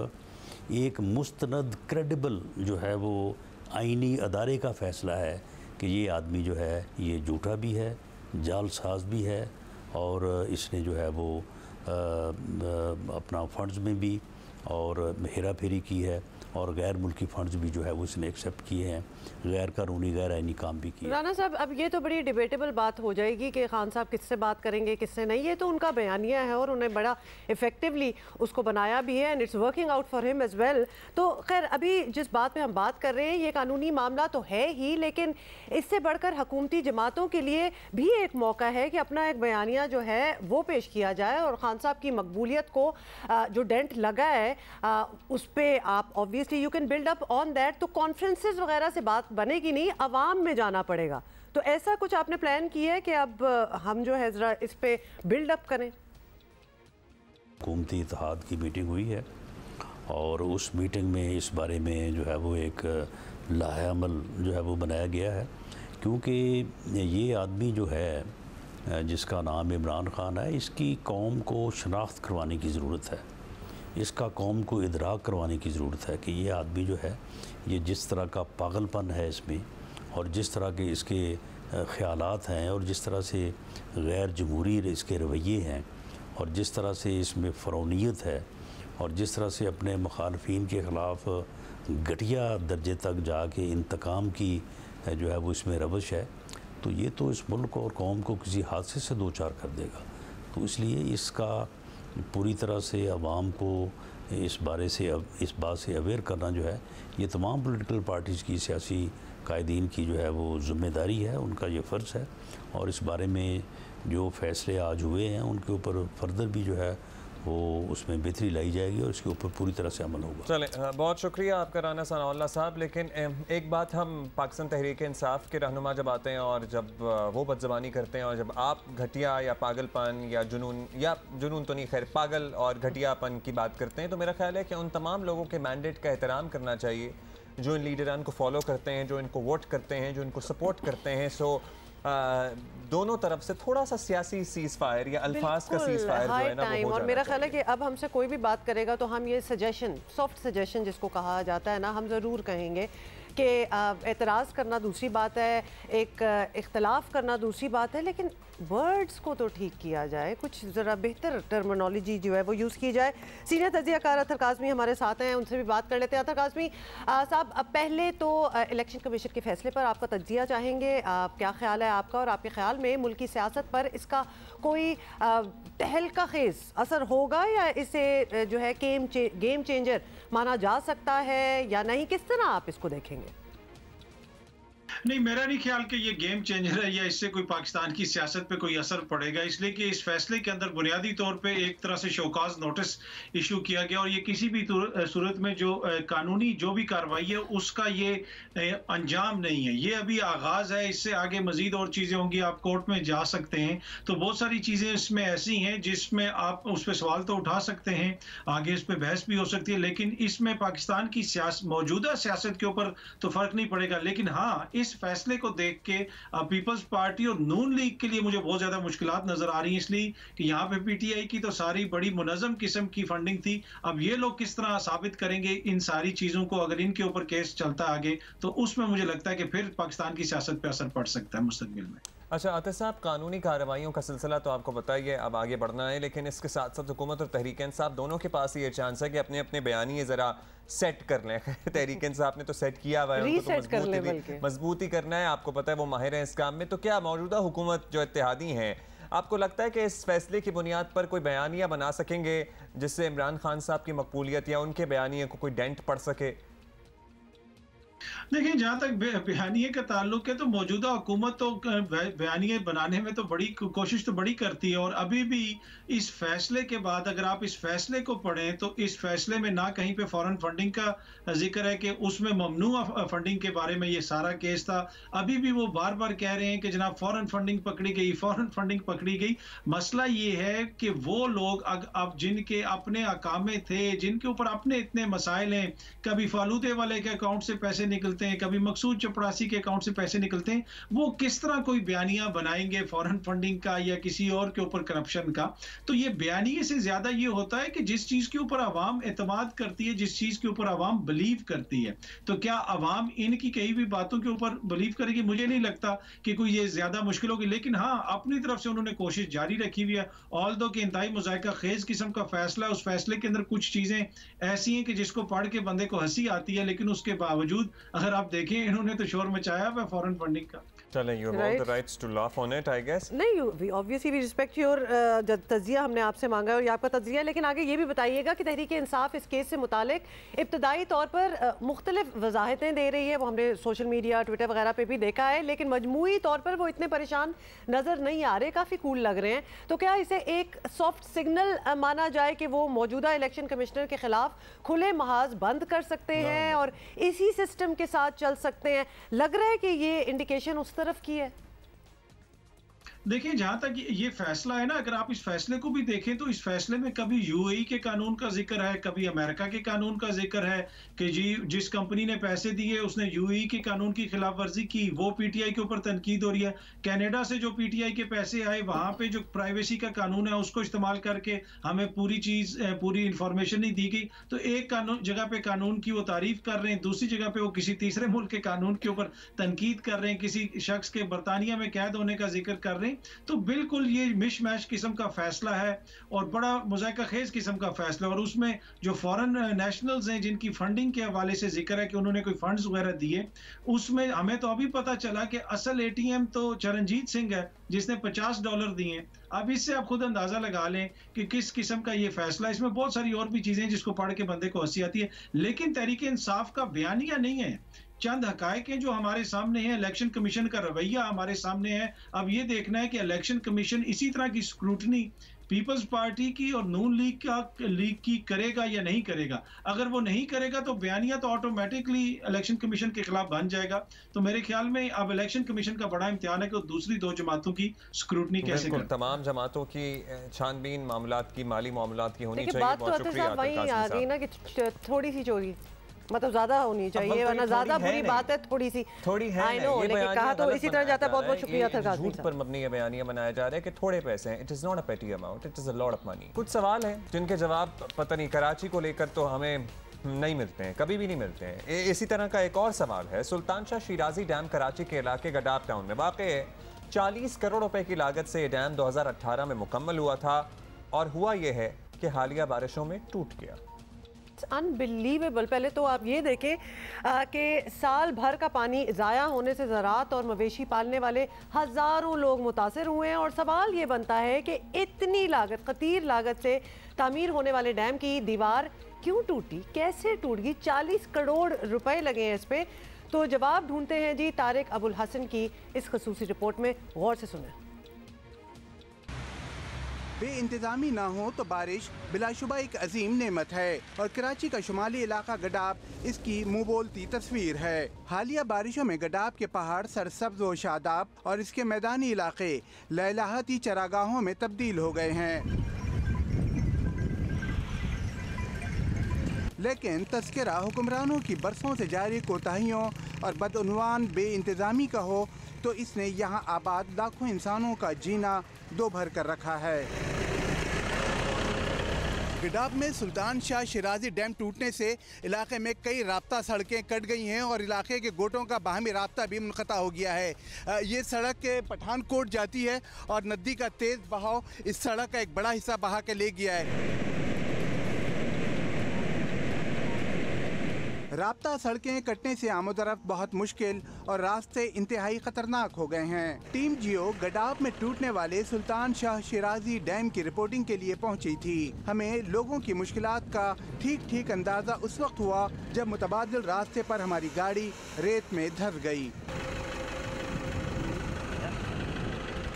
एक मुस्तनद क्रेडिबल जो है वो आइनी अदारे का फ़ैसला है कि ये आदमी जो है ये झूठा भी है, जालसाज भी है, और इसने जो है वो अपना फ़ंड्स में भी और हेरा फेरी की है, और गैर मुल्की फंड्स भी जो है वो इसने एक्सेप्ट किए हैं, गैर कानूनी गैर आइनी काम भी किए। राना साहब, अब ये तो बड़ी डिबेटेबल बात हो जाएगी कि खान साहब किससे बात करेंगे किससे नहीं, ये तो उनका बयानिया है और उन्हें बड़ा इफेक्टिवली उसको बनाया भी है, and it's working out for him as well. तो खैर अभी जिस बात पे हम बात कर रहे हैं ये कानूनी मामला तो है ही, लेकिन इससे बढ़कर हुकूमती जमातों के लिए भी एक मौका है कि अपना एक बयानिया जो है वो पेश किया जाए, और खान साहब की मकबूलियत को जो डेंट लगा है उस पर आप obviously you can build up on that. तो कॉन्फ्रेंसेस वगैरह से बात बनेगी नहीं, अवाम में जाना पड़ेगा। तो ऐसा कुछ आपने प्लान किया है कि अब हम जो है जरा इस पे बिल्ड अप करें? हुकूमती इत्तेहाद की मीटिंग हुई है और उस मीटिंग में इस बारे में जो है वो एक लाहेअमल जो है वो बनाया गया है, क्योंकि ये आदमी जो है जिसका नाम इमरान खान है, इसकी कौम को शनाख्त करवाने की ज़रूरत है, इसका कौम को इदराक करवाने की ज़रूरत है कि ये आदमी जो है ये जिस तरह का पागलपन है इसमें, और जिस तरह के इसके ख़यालात हैं, और जिस तरह से गैर जमहूरी इसके रवैये हैं, और जिस तरह से इसमें फ़रौनियत है, और जिस तरह से अपने मुखालफिन के ख़िलाफ़ घटिया दर्जे तक जाके इंतकाम की जो है वो इसमें रवश है, तो ये तो इस मुल्क और कौम को किसी हादसे से दो चार कर देगा। तो इसलिए इसका पूरी तरह से आवाम को इस बात से अवेयर करना जो है ये तमाम पॉलिटिकल पार्टीज़ की, सियासी कायदीन की जो है वो ज़िम्मेदारी है, उनका ये फ़र्ज़ है, और इस बारे में जो फ़ैसले आज हुए हैं उनके ऊपर फर्दर भी जो है वो उसमें बेहतरी लाई जाएगी और इसके ऊपर पूरी तरह से अमल होगा। चलें, बहुत शुक्रिया आपका राना सनाउल्लाह साहब। लेकिन एक बात, हम पाकिस्तान तहरीक इंसाफ के रहनुमा जब आते हैं और जब वो बदज़बानी करते हैं, और जब आप घटिया या पागलपन या जुनून तो नहीं, खैर पागल और घटियापन की बात करते हैं, तो मेरा ख्याल है कि उन तमाम लोगों के मैंडेट का एहतराम करना चाहिए जो इन लीडरान को फॉलो करते हैं, जो इनको वोट करते हैं, जो इनको सपोर्ट करते हैं। सो दोनों तरफ से थोड़ा सा सियासी सीज फायर या अल्फाज का सीज फायर जो है ना वो हो और जाना मेरा ख्याल है चाहिए। कि अब हमसे कोई भी बात करेगा तो हम ये सजेशन, सॉफ्ट सजेशन जिसको कहा जाता है ना, हम ज़रूर कहेंगे कि एतराज़ करना दूसरी बात है, एक इख्तलाफ करना दूसरी बात है, लेकिन वर्ड्स को तो ठीक किया जाए, कुछ ज़रा बेहतर टर्मिनोलॉजी जो है वो यूज़ की जाए। सीनियर तज्ज़ियाकार अतर काज़मी हमारे साथ हैं, उनसे भी बात कर लेते हैं। अतर काज़मी साहब, पहले तो इलेक्शन कमीशन के फैसले पर आपका तज्ज़िया चाहेंगे, क्या ख्याल है आपका, और आपके ख्याल में मुल्क की सियासत पर इसका कोई तहलका खेज़ असर होगा या इसे जो है गेम चेंजर माना जा सकता है या नहीं, किस तरह आप इसको देखेंगे? नहीं, मेरा नहीं ख्याल कि ये गेम चेंजर है या इससे कोई पाकिस्तान की सियासत पे कोई असर पड़ेगा, इसलिए कि इस फैसले के अंदर बुनियादी तौर पे एक तरह से शोकाज नोटिस इशू किया गया और ये किसी भी सूरत में जो कानूनी जो भी कार्रवाई है उसका ये अंजाम नहीं है, ये अभी आगाज है। इससे आगे मजीद और चीज़ें होंगी, आप कोर्ट में जा सकते हैं, तो बहुत सारी चीज़ें इसमें ऐसी हैं जिसमें आप उस पर सवाल तो उठा सकते हैं, आगे इस पर बहस भी हो सकती है, लेकिन इसमें पाकिस्तान की मौजूदा सियासत के ऊपर तो फर्क नहीं पड़ेगा। लेकिन हाँ, इस फैसले को देख के पीपल्स पार्टी और नून लीग के लिए मुझे बहुत ज्यादा मुश्किलात नजर आ रही हैं, इसलिए कि यहाँ पे पीटीआई की तो सारी बड़ी मुनज़्ज़म किस्म की फंडिंग थी। अब ये लोग किस तरह साबित करेंगे इन सारी चीजों को, अगर इनके ऊपर केस चलता आगे तो उसमें मुझे लगता है कि फिर पाकिस्तान की सियासत पे असर पड़ सकता है मुस्तकबिल में। अच्छा अतर साहब, कानूनी कार्रवाइयों का सिलसिला तो आपको पता ही है, अब आगे बढ़ना है, लेकिन इसके साथ साथ हुकूमत और तहरीक इंसाफ दोनों के पास ये चांस है कि अपने अपने बयानिए ज़रा सेट कर लें। तहरीक इंसाफ ने तो सेट किया हुआ है, उनको तो मजबूती करना है, आपको पता है वो माहिर हैं इस काम में। तो क्या मौजूदा हुकूमत जो इत्तेहादी हैं, आपको लगता है कि इस फैसले की बुनियाद पर कोई बयानिया बना सकेंगे जिससे इमरान खान साहब की मकबूलियत या उनके बयानिए को कोई डेंट पड़ सके? देखिए, जहाँ तक बयानिए का ताल्लुक है तो मौजूदा हुकूमत तो बयानिए बनाने में तो बड़ी कोशिश तो बड़ी करती है, और अभी भी इस फैसले के बाद अगर आप इस फैसले को पढ़ें तो इस फैसले में ना कहीं पे फॉरेन फंडिंग का जिक्र है कि उसमें ममनू फंडिंग के बारे में ये सारा केस था। अभी भी वो बार बार कह रहे हैं कि जनाब फॉरेन फंडिंग पकड़ी गई, फॉरेन फंडिंग पकड़ी गई। मसला ये है कि वो लोग अब जिनके अपने अकामे थे, जिनके ऊपर अपने इतने मसाइल हैं, कभी फालूदे वाले के अकाउंट से पैसे निकलते हैं, कभी मकसूद चपड़ासी के अकाउंट से पैसे निकलते हैं, वो किस तरह कोई बयानिया बनाएंगे फॉरेन फंडिंग का या किसी और के ऊपर करप्शन का? तो ये बयानिए से ज्यादा ये होता है कि जिस चीज के ऊपर आवाम एतमाद करती है, जिस चीज के ऊपर आवाम बिलीव करती है, तो क्या आवाम इनकी कई भी बातों के ऊपर बिलीव करेगी? मुझे नहीं लगता कि कोई ये ज्यादा मुश्किल होगी, लेकिन हाँ, अपनी तरफ से उन्होंने कोशिश जारी रखी हुई है। ऑल्दो कि इंतहाई मुज़ायका खेज किस्म का फैसला, उस फैसले के अंदर कुछ चीजें ऐसी हैं कि जिसको पढ़ के बंदे को हंसी आती है, लेकिन उसके बावजूद अगर आप देखें, इन्होंने तो शोर मचाया है फॉरेन फंडिंग का। चलें, you have all the rights to laugh on it, I guess. नहीं, obviously we respect your तज्जिया हमने आपसे मांगा है और ये आपका तज्जिया है, लेकिन आगे ये भी बताइएगा कि तहरीक इंसाफ इस केस से मुतालिक इब्तदाई तौर पर मुख्तलिफ वजाहतें दे रही है, वो हमने सोशल मीडिया ट्विटर वगैरह पे भी देखा है, लेकिन मजमूई तौर पर वो इतने परेशान नज़र नहीं आ रहे, काफ़ी कूल लग रहे हैं। तो क्या इसे एक सॉफ्ट सिग्नल माना जाए कि वो मौजूदा इलेक्शन कमिश्नर के खिलाफ खुले महाज बंद कर सकते हैं और इसी सिस्टम के साथ चल सकते हैं? लग रहा है कि ये इंडिकेशन उस तरफ की है। देखिए, जहां तक ये फैसला है ना, अगर आप इस फैसले को भी देखें तो इस फैसले में कभी यूएई के कानून का जिक्र है, कभी अमेरिका के कानून का जिक्र है कि जी जिस कंपनी ने पैसे दिए उसने यूएई के कानून की खिलाफ वर्जी की, वो पीटीआई के ऊपर तनकीद हो रही है। कनाडा से जो पीटीआई के पैसे आए, वहां पे जो प्राइवेसी का कानून है उसको इस्तेमाल करके हमें पूरी इंफॉर्मेशन नहीं दी गई। तो एक जगह पे कानून की वो तारीफ कर रहे हैं, दूसरी जगह पे वो किसी तीसरे मुल्क के कानून के ऊपर तनकीद कर रहे हैं, किसी शख्स के बरतानिया में कैद होने का जिक्र कर रहे हैं। तो बिल्कुल ये मिशमैश किस्म का फैसला है और बड़ा मुज़ायका खेज किस्म का फैसला, और उसमें जो फॉरेन नेशनल्स हैं जिनकी फंडिंग के हवाले से जिक्र है कि उन्होंने कोई फंड्स वगैरह दिए, उसमें हमें तो अभी पता चला कि असल एटीएम तो चरणजीत सिंह है जिसने $50 दिए हैं। अब इससे आप खुद अंदाजा लगा लें कि किस किस्म का ये फैसला। इसमें बहुत सारी और भी चीजें जिसको पढ़ के बंदे को हंसी आती है, लेकिन तहरीक इंसाफ का बयानिया नहीं है, चंद हकायक हैं जो हमारे सामने हैं, इलेक्शन कमीशन का रवैया हमारे सामने है। अब ये देखना है कि इलेक्शन कमीशन इसी तरह की स्क्रूटनी पीपल्स पार्टी की और नून लीग की करेगा या नहीं करेगा। अगर वो नहीं करेगा तो बयानिया तो ऑटोमेटिकली इलेक्शन कमीशन के खिलाफ बन जाएगा। तो मेरे ख्याल में अब इलेक्शन कमीशन का बड़ा इम्तिहान है कि दूसरी दो जमातों की स्क्रूटनी कैसे करे। तमाम जमातों की छानबीन मामलात की, माली मामलात की होनी चाहिए। बात तो वही आ गई ना कि थोड़ी सी चोरी मतलब ज्यादा होनी चाहिए, वरना ज्यादा बुरी बात है थोड़ी है। आई नो, लेकिन कहा तो इसी तरह जाता है। बहुत बहुत शुक्रिया था। झूठ पर मबनी बयानिया बनाया जा रहा है कि थोड़े पैसे हैं। इट इज नॉट अ पेटी amount, it is a lot of money. कुछ सवाल हैं जिनके जवाब पता नहीं, कराची को लेकर तो हमें नहीं मिलते हैं, कभी भी नहीं मिलते हैं। इसी तरह का एक और सवाल है, सुल्तान शाह शिराजी डैम कराची के इलाके गडाफ टाउन में वाक़ है। 40 करोड़ रुपए की लागत से डैम 2018 में मुकम्मल हुआ था और हुआ यह है कि हालिया बारिशों में टूट गया। अनबिलीवेबल। पहले तो आप ये देखें कि साल भर का पानी ज़ाया होने से ज़राअत और मवेशी पालने वाले हज़ारों लोग मुतासर हुए हैं और सवाल ये बनता है कि इतनी लागत, खतीर लागत से तामीर होने वाले डैम की दीवार क्यों टूटी, कैसे टूट गई? 40 करोड़ रुपए लगे हैं इस पे। तो जवाब ढूंढते हैं जी तारिक अबुल हसन की इस खसूसी रिपोर्ट में, गौर से सुनें। बेइंतजामी ना हो तो बारिश बिलाशुबा एक अजीम नेमत है और कराची का शुमाली इलाका गडाफ इसकी मुंह बोलती तस्वीर है। हालिया बारिशों में गडाफ के पहाड़ सरसब्ज व शादाब और इसके मैदानी इलाके लहलहाती चरागाहों में तब्दील हो गए हैं। लेकिन तस्करा हुक्मरानों की बरसों से जारी कोताहियों और बदउनवान बेइंतजामी का हो तो इसने यहाँ आबाद लाखों इंसानों का जीना दो भर कर रखा है। गडाफ में सुल्तान शाह शिराजी डैम टूटने से इलाके में कई राब्ता सड़कें कट गई हैं और इलाके के गोटों का बाहमी राब्ता भी मुनक़ता हो गया है। ये सड़क के पठानकोट जाती है और नदी का तेज़ बहाव इस सड़क का एक बड़ा हिस्सा बहा के ले गया है। राब्ता सड़कें कटने से आमोदरफ्त बहुत मुश्किल और रास्ते इंतहाई खतरनाक हो गए हैं। टीम जियो गडाफ में टूटने वाले सुल्तान शाह शिराजी डैम की रिपोर्टिंग के लिए पहुंची थी। हमें लोगों की मुश्किलात का ठीक अंदाजा उस वक्त हुआ जब मुतबादिल रास्ते पर हमारी गाड़ी रेत में धंस गई।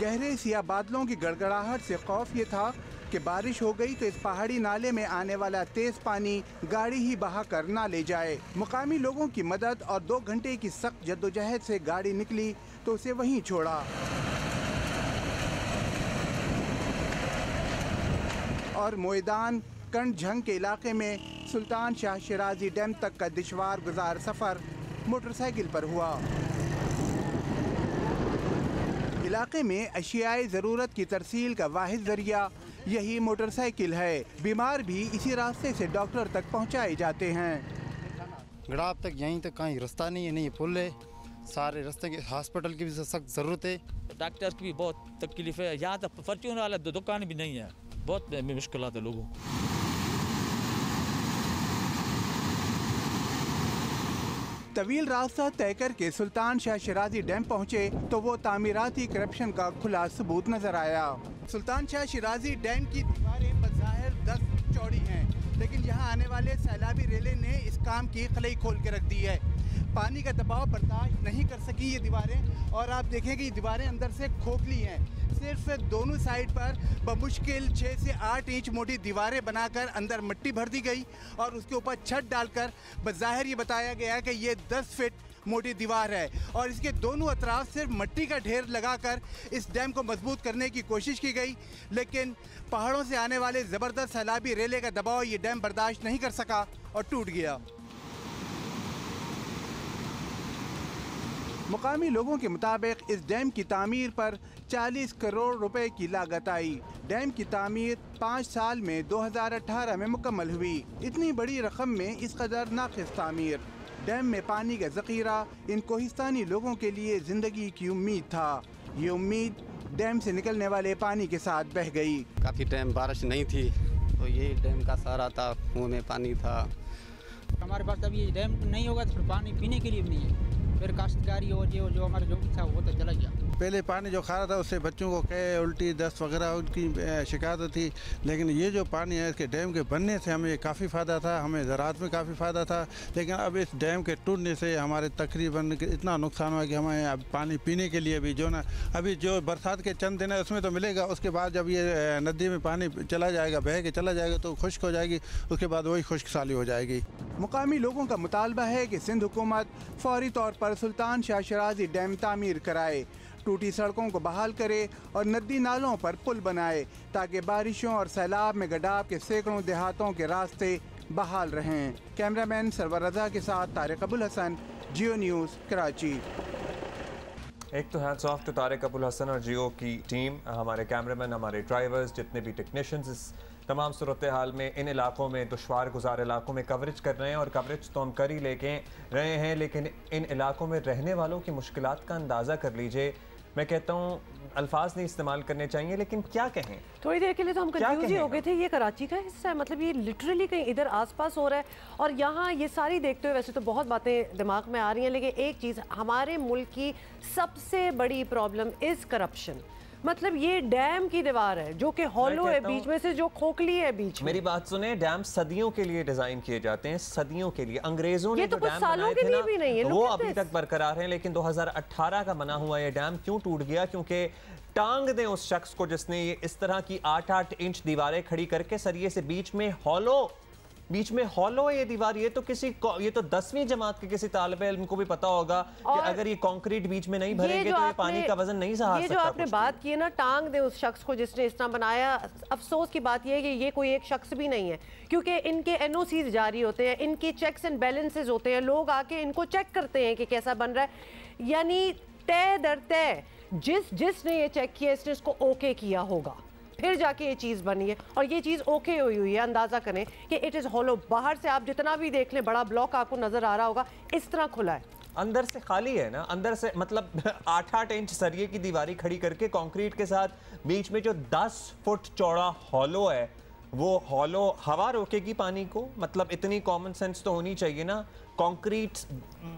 गहरे सिया बादलों की गड़गड़ाहट से खौफ ये था कि बारिश हो गई तो इस पहाड़ी नाले में आने वाला तेज पानी गाड़ी ही बहा कर ना ले जाए। मुकामी लोगों की मदद और 2 घंटे की सख्त जद्दोजहद से गाड़ी निकली तो उसे वहीं छोड़ा और मोयदान कंड झंग के इलाके में सुल्तान शाह शिराजी डैम तक का दुश्वार गुजार सफर मोटरसाइकिल पर हुआ। इलाके में अशियाए ज़रूरत की तरसील का वाहिद जरिया यही मोटरसाइकिल है। बीमार भी इसी रास्ते से डॉक्टर तक पहुंचाए जाते हैं। गडाफ तक यहीं तक कहीं रास्ता नहीं है, नहीं पुल है, सारे रास्ते के हॉस्पिटल की भी सख्त ज़रूरत है। डॉक्टर की भी बहुत तकलीफ है, यहाँ तक फॉर्च्यून वाला दुकान भी नहीं है, बहुत मुश्किलात है लोगों को। तवील रास्ता तय करके सुल्तान शाह शिराजी डैम पहुंचे तो वो तामीराती करप्शन का खुला सबूत नजर आया। सुल्तान शाह शिराजी डैम की दीवारें बज़ाहिर 10 फुट चौड़ी हैं, लेकिन यहाँ आने वाले सैलाबी रेले ने इस काम की खलई खोल के रख दी है। पानी का दबाव बर्दाश्त नहीं कर सकी ये दीवारें और आप देखें कि ये दीवारें अंदर से खोखली हैं। सिर्फ दोनों साइड पर बमुश्किल 6 से 8 इंच मोटी दीवारें बनाकर अंदर मिट्टी भर दी गई और उसके ऊपर छत डालकर बज़ाहिर ये बताया गया कि ये 10 फीट मोटी दीवार है और इसके दोनों अतराफ सिर्फ मिट्टी का ढेर लगाकर इस डैम को मजबूत करने की कोशिश की गई, लेकिन पहाड़ों से आने वाले ज़बरदस्त सैलाबी रेले का दबाव ये डैम बर्दाश्त नहीं कर सका और टूट गया। मुकामी लोगों के मुताबिक इस डैम की तामीर पर 40 करोड़ रुपए की लागत आई। डैम की तामीर 5 साल में 2018 में मुकम्मल हुई। इतनी बड़ी रकम में इस कदर नाक़िस तामीर। डैम में पानी का ज़ख़ीरा इन कोहिस्तानी लोगों के लिए ज़िंदगी की उम्मीद था। ये उम्मीद डैम से निकलने वाले पानी के साथ बह गई। काफ़ी टाइम बारिश नहीं थी तो यही डैम का सहारा था, मुँह में पानी था। हमारे पास अभी ये डैम नहीं होगा तो पानी पीने के लिए भी नहीं है, फिर काश्तकारी हो जो हमारा जो भी था वो तो चला गया। पहले पानी जो खा रहा था उससे बच्चों को कई उल्टी दस्त वगैरह उनकी शिकायत थी, लेकिन ये जो पानी है इसके डैम के बनने से हमें काफ़ी फ़ायदा था, हमें ज़राअत में काफ़ी फ़ायदा था। लेकिन अब इस डैम के टूटने से हमारे तकरीबन इतना नुकसान हुआ कि हमें अब पानी पीने के लिए भी जो ना अभी जो बरसात के चंद दिन है उसमें तो मिलेगा, उसके बाद जब ये नदी में पानी चला जाएगा, बह के चला जाएगा तो खुश्क हो जाएगी, उसके बाद वही खुश्क साली हो जाएगी। मुकामी लोगों का मुतालबा है कि सिंध हुकूमत फौरी तौर पर सुल्तान शाह शिराजी डैम तामीर कराए, टूटी सड़कों को बहाल करे और नदी नालों पर पुल बनाए ताकि बारिशों और सैलाब में गडाफ के सैकड़ों देहातों के रास्ते बहाल रहें। कैमरामैन सरवर रजा के साथ तारिक अबुल हसन, जियो न्यूज़, कराची। एक तो hats off to Tariq Abul Hasan और जियो की टीम, हमारे कैमरामैन, हमारे ड्राइवर्स, जितने भी टेक्नीशियंस इस तमाम सूरत हाल में इन इलाकों में, दुश्वार गुजार इलाकों में कवरेज कर रहे हैं, और कवरेज तो हम कर ही लेके रहे हैं, लेकिन इन इलाकों में रहने वालों की मुश्किलात का अंदाज़ा कर लीजिए। मैं कहता हूँ अल्फाज नहीं इस्तेमाल करने चाहिए, लेकिन क्या कहें। थोड़ी देर के लिए तो हम कंफ्यूज ही हो गए थे, ये कराची का हिस्सा है, मतलब ये लिटरली कहीं इधर आसपास हो रहा है। और यहाँ ये सारी देखते हुए वैसे तो बहुत बातें दिमाग में आ रही हैं, लेकिन एक चीज़, हमारे मुल्क की सबसे बड़ी प्रॉब्लम इज़ करप्शन। मतलब ये डैम की दीवार है जो कि हॉलो है बीच में से, जो खोखली है बीच में। मेरी बात सुने, डैम सदियों के लिए डिजाइन किए जाते हैं, सदियों के लिए। अंग्रेजों ने तो कुछ सालों के लिए भी नहीं है, वो अभी तक बरकरार है, लेकिन 2018 का बना हुआ ये डैम क्यों टूट गया? क्योंकि टांग दें उस शख्स को जिसने ये इस तरह की 8-8 इंच दीवारें खड़ी करके सरिये से बीच में हॉलो है ये दीवार। ये तो 10वीं जमात के किसी तालिब इल्म को भी पता होगा कि अगर ये कंक्रीट बीच में नहीं भरेंगे तो ये पानी का वजन नहीं सहा सकता। ये जो आपने बात की है ना, टांग दे उस शख्स को जिसने इस तरह बनाया। अफसोस की बात ये है कि ये कोई एक शख्स भी नहीं है, क्योंकि इनके NOCs जारी होते हैं, इनके चेक्स एंड बैलेंसेज होते हैं, लोग आके इनको चेक करते हैं कि कैसा बन रहा है। यानी तय दर तय जिसने ये चेक किया इसने इसको ओके किया होगा, फिर जाके ये चीज़ बनी है, और ये चीज़ ओके हुई है। अंदाज़ा करें कि इट इज़ हॉलो, बाहर से आप जितना भी देख लें बड़ा ब्लॉक आपको नज़र आ रहा होगा, इस तरह खुला है, अंदर से खाली है ना। अंदर से मतलब 8-8 इंच सरिये की दीवारी खड़ी करके कंक्रीट के साथ बीच में जो 10 फुट चौड़ा हॉलो है, वो हॉलो हवा रोकेगी पानी को। मतलब इतनी कॉमन सेंस तो होनी चाहिए ना। कंक्रीट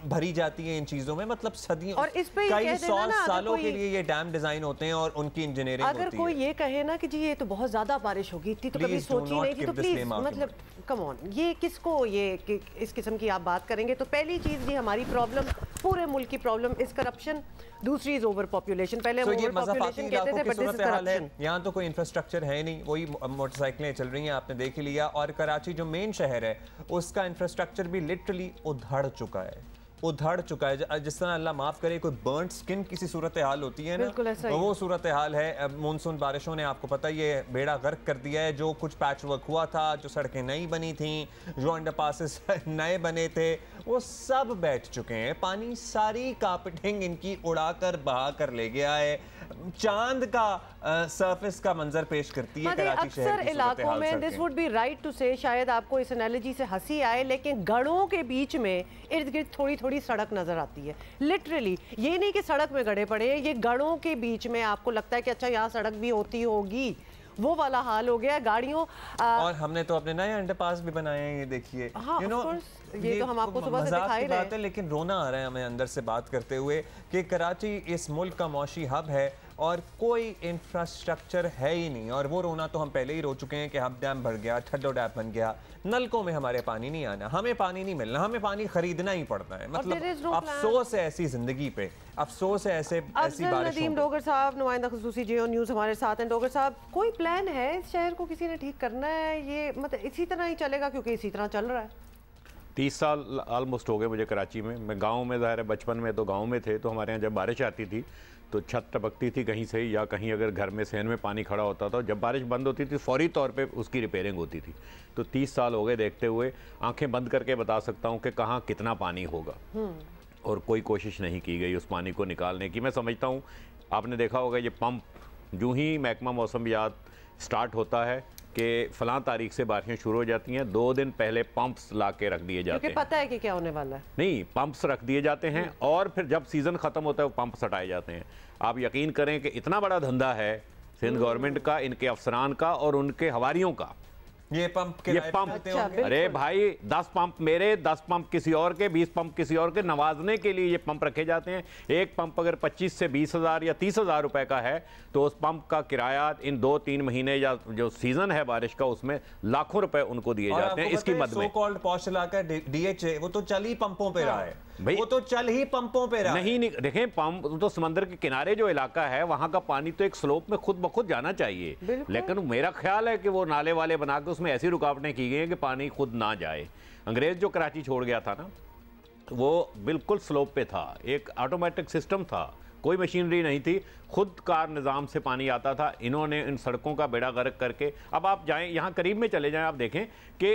भरी जाती है इन चीजों में, मतलब सदियों और इस पे कई सौ सालों के लिए ये डैम डिजाइन होते हैं और उनकी इंजीनियरिंग होती है। अगर कोई ये कहे ना कि जी ये तो बहुत ज्यादा बारिश होगी, इतनी तो कभी सोची नहीं थी, तो प्लीज मतलब कम ऑन, ये किसको ये इस किस्म की आप बात करेंगे? तो पहली चीज जी हमारी प्रॉब्लम, पूरे मुल्क की प्रॉब्लम इज करप्शन, दूसरी इज ओवर पॉपुलेशन। पहले ओवर पॉपुलेशन कहते थे, बट दिस इज करप्शन। यहाँ तो कोई इंफ्रास्ट्रक्चर है नहीं, वही मोटरसाइकिलें चल रही हैं, आपने देख ही लिया। और कराची जो मेन शहर है उसका इंफ्रास्ट्रक्चर भी लिटरली उधड़ चुका है। जिस तरह अल्लाह माफ करे कोई बर्न्ड स्किन किसी सूरत हाल होती है ना, वो सूरत हाल है। मानसून बारिशों ने आपको पता ये बेड़ा गर्क कर दिया है। जो कुछ पैच वर्क हुआ था, जो सड़कें नई बनी थी, जो अंडरपासेस नए बने थे, वो सब बैठ चुके हैं। पानी सारी कारपेटिंग इनकी उड़ा कर बहा कर ले गया है। चांद का सरफेस का मंजर पेश करती है कराची शहर की इलाकों में। This would be right to say, शायद आपको इस एनालॉजी से हंसी आए, लेकिन गढ़ों के बीच में इर्द गिर्द थोड़ी सड़क नजर आती है। लिटरली ये नहीं कि सड़क में गड्ढे पड़े हैं, ये गढ़ों के बीच में आपको लगता है कि अच्छा यहाँ सड़क भी होती होगी, वो वाला हाल हो गया गाड़ियों। और हमने तो अपने नए अंडरपास भी बनाए हैं, ये देखिए। हाँ, ये तो हम आपको सुबह से दिखाई रहे हैं। लेकिन रोना आ रहा है हमें अंदर से बात करते हुए कि कराची इस मुल्क का मौशी हब है और कोई इंफ्रास्ट्रक्चर है ही नहीं। और वो रोना तो हम पहले ही रो चुके हैं कि हब डैम भर गया, ठड्डो डैम बन गया, नलकों में हमारे पानी नहीं आना, हमें पानी नहीं मिलना, हमें पानी खरीदना ही पड़ता है। मतलब अफसोस है ऐसी जिंदगी पे, अफसोस है ऐसी बारिशों पे। डोगर साहब, नुमाइंदा खुसूसी जियो न्यूज़ हमारे साथ हैं। डोगर साहब, कोई प्लान है इस शहर को किसी ने ठीक करना है? ये मतलब इसी तरह ही चलेगा क्योंकि इसी तरह चल रहा है? 30 साल ऑलमोस्ट हो गए मुझे कराची में। मैं गांव में, ज़ाहिर है बचपन में तो गांव में थे, तो हमारे यहाँ जब बारिश आती थी तो छत टपकती थी कहीं से, या कहीं अगर घर में सहन में पानी खड़ा होता था, जब बारिश बंद होती थी फौरी तौर पे उसकी रिपेयरिंग होती थी। तो 30 साल हो गए देखते हुए, आंखें बंद करके बता सकता हूँ कि कहाँ कितना पानी होगा, और कोई कोशिश नहीं की गई उस पानी को निकालने की। मैं समझता हूँ आपने देखा होगा ये पंप, जो ही महकमा मौसमियात स्टार्ट होता है कि फ़लाँ तारीख से बारिशें शुरू हो जाती हैं, 2 दिन पहले पंप्स ला के रख दिए जाते हैं, पता है कि क्या होने वाला है। नहीं, पंप्स रख दिए जाते हैं और फिर जब सीज़न ख़त्म होता है वो पंप्स हटाए जाते हैं। आप यकीन करें कि इतना बड़ा धंधा है सिंध गवर्नमेंट का, इनके अफसरान का और उनके हवारियों का। ये पंप अच्छा, अरे भाई 10 पंप मेरे, 10 पंप किसी और के, 20 पंप किसी और के, नवाजने के लिए ये पंप रखे जाते हैं। एक पंप अगर 25 से 20 हज़ार या 30 हज़ार रुपए का है तो उस पंप का किराया इन 2-3 महीने या जो सीजन है बारिश का उसमें लाखों रुपए उनको दिए जाते हैं। इसकी मद में पॉश इलाका DHA वो तो चल ही पंपों पे रहा है भाई, वो तो चल ही पंपों पे रहा नहीं देखें, पंप तो समंदर के किनारे जो इलाका है वहां का पानी तो एक स्लोप में खुद ब खुद जाना चाहिए, लेकिन मेरा ख्याल है कि वो नाले वाले बना के उसमें ऐसी रुकावटें की गई हैं कि पानी खुद ना जाए। अंग्रेज जो कराची छोड़ गया था ना, वो बिल्कुल स्लोप पे था, एक ऑटोमेटिक सिस्टम था, कोई मशीनरी नहीं थी, खुद कार निज़ाम से पानी आता था। इन्होंने इन सड़कों का बेड़ा गर्क करके, अब आप जाएं यहाँ करीब में चले जाएं, आप देखें कि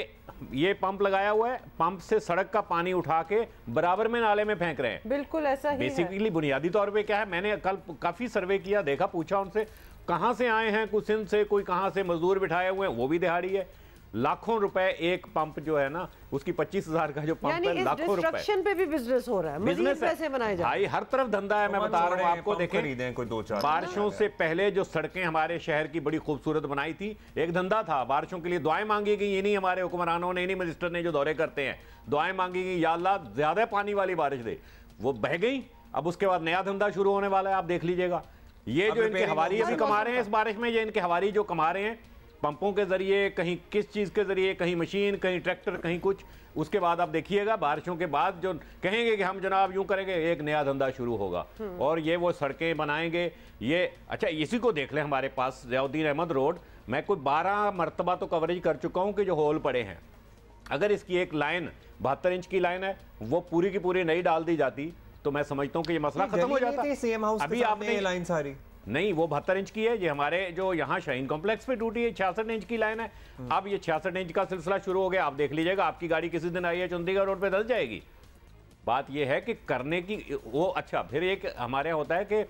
ये पंप लगाया हुआ है, पंप से सड़क का पानी उठा के बराबर में नाले में फेंक रहे हैं। बिल्कुल ऐसा ही बेसिकली बुनियादी तौर पे क्या है, मैंने कल काफ़ी सर्वे किया, देखा, पूछा उनसे कहाँ से आए हैं, कुछ सिंध से, कोई कहाँ से मजदूर बिठाए हुए हैं, वो भी दिहाड़ी है। लाखों रुपए एक पंप जो है ना, उसकी 25,000 का जो पंप है, लाखों रुपए पे भी बिजनेस हो रहा है, बिजनेस पैसे बनाए जा रहे हैं। भाई हर तरफ धंधा है, मैं बता रहा हूँ आपको। देखें, कोई 2-4 बारिशों से पहले जो सड़कें हमारे शहर की बड़ी खूबसूरत बनाई थी, एक धंधा था, बारिशों के लिए दुआएं मांगी गई, ये नहीं हमारे हुक्मरानों ने, नहीं मिनिस्टर ने जो दौरे करते हैं, दुआएं मांगी गई, या अल्लाह ज्यादा पानी वाली बारिश दे, वो बह गई। अब उसके बाद नया धंधा शुरू होने वाला है, आप देख लीजिएगा। ये जो इनके हवारी अभी कमा रहे हैं इस बारिश में, ये इनके हवारी जो कमा रहे हैं पंपों के जरिए, कहीं किस चीज़ के जरिए, कहीं मशीन, कहीं ट्रैक्टर, कहीं कुछ। उसके बाद आप देखिएगा बारिशों के बाद जो कहेंगे कि हम जनाब यूं करेंगे, एक नया धंधा शुरू होगा और ये वो सड़कें बनाएंगे। ये अच्छा, इसी को देख लें, हमारे पास ज़ियाउद्दीन अहमद रोड, मैं कोई 12 मरतबा तो कवरेज कर चुका हूँ कि जो होल पड़े हैं, अगर इसकी एक लाइन 72 इंच की लाइन है, वो पूरी की पूरी नई डाल दी जाती तो मैं समझता हूँ कि ये मसला खत्म हो जाता। अभी आपने लाइन सारी नहीं, वो 72 इंच की है, ये हमारे जो यहाँ शाहीन कॉम्प्लेक्स पे टूटी है, 66 इंच की लाइन है। अब ये 66 इंच का सिलसिला शुरू हो गया, आप देख लीजिएगा, आपकी गाड़ी किसी दिन आई है चंडीगढ़ रोड पे धंस जाएगी। बात ये है कि करने की वो, अच्छा फिर एक हमारे यहाँ होता है कि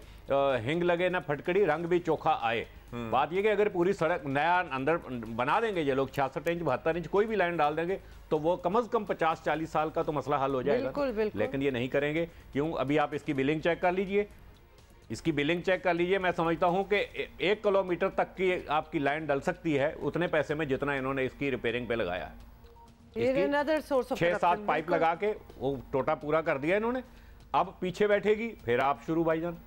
हिंग लगे ना फटकड़ी, रंग भी चोखा आए। बात ये कि अगर पूरी सड़क नया अंदर बना देंगे ये लोग, 66 इंच 72 इंच कोई भी लाइन डाल देंगे, तो वो कम से कम 50-40 साल का तो मसला हल हो जाएगा। बिल्कुल। लेकिन ये नहीं करेंगे, क्यों? अभी आप इसकी बिलिंग चेक कर लीजिए, इसकी बिलिंग चेक कर लीजिए। मैं समझता हूं कि 1 किलोमीटर तक की आपकी लाइन डल सकती है उतने पैसे में जितना इन्होंने इसकी रिपेयरिंग पे लगाया है। 6-7 पाइप लगा के वो टोटा पूरा कर दिया इन्होंने। अब पीछे बैठेगी, फिर आप शुरू भाईजान।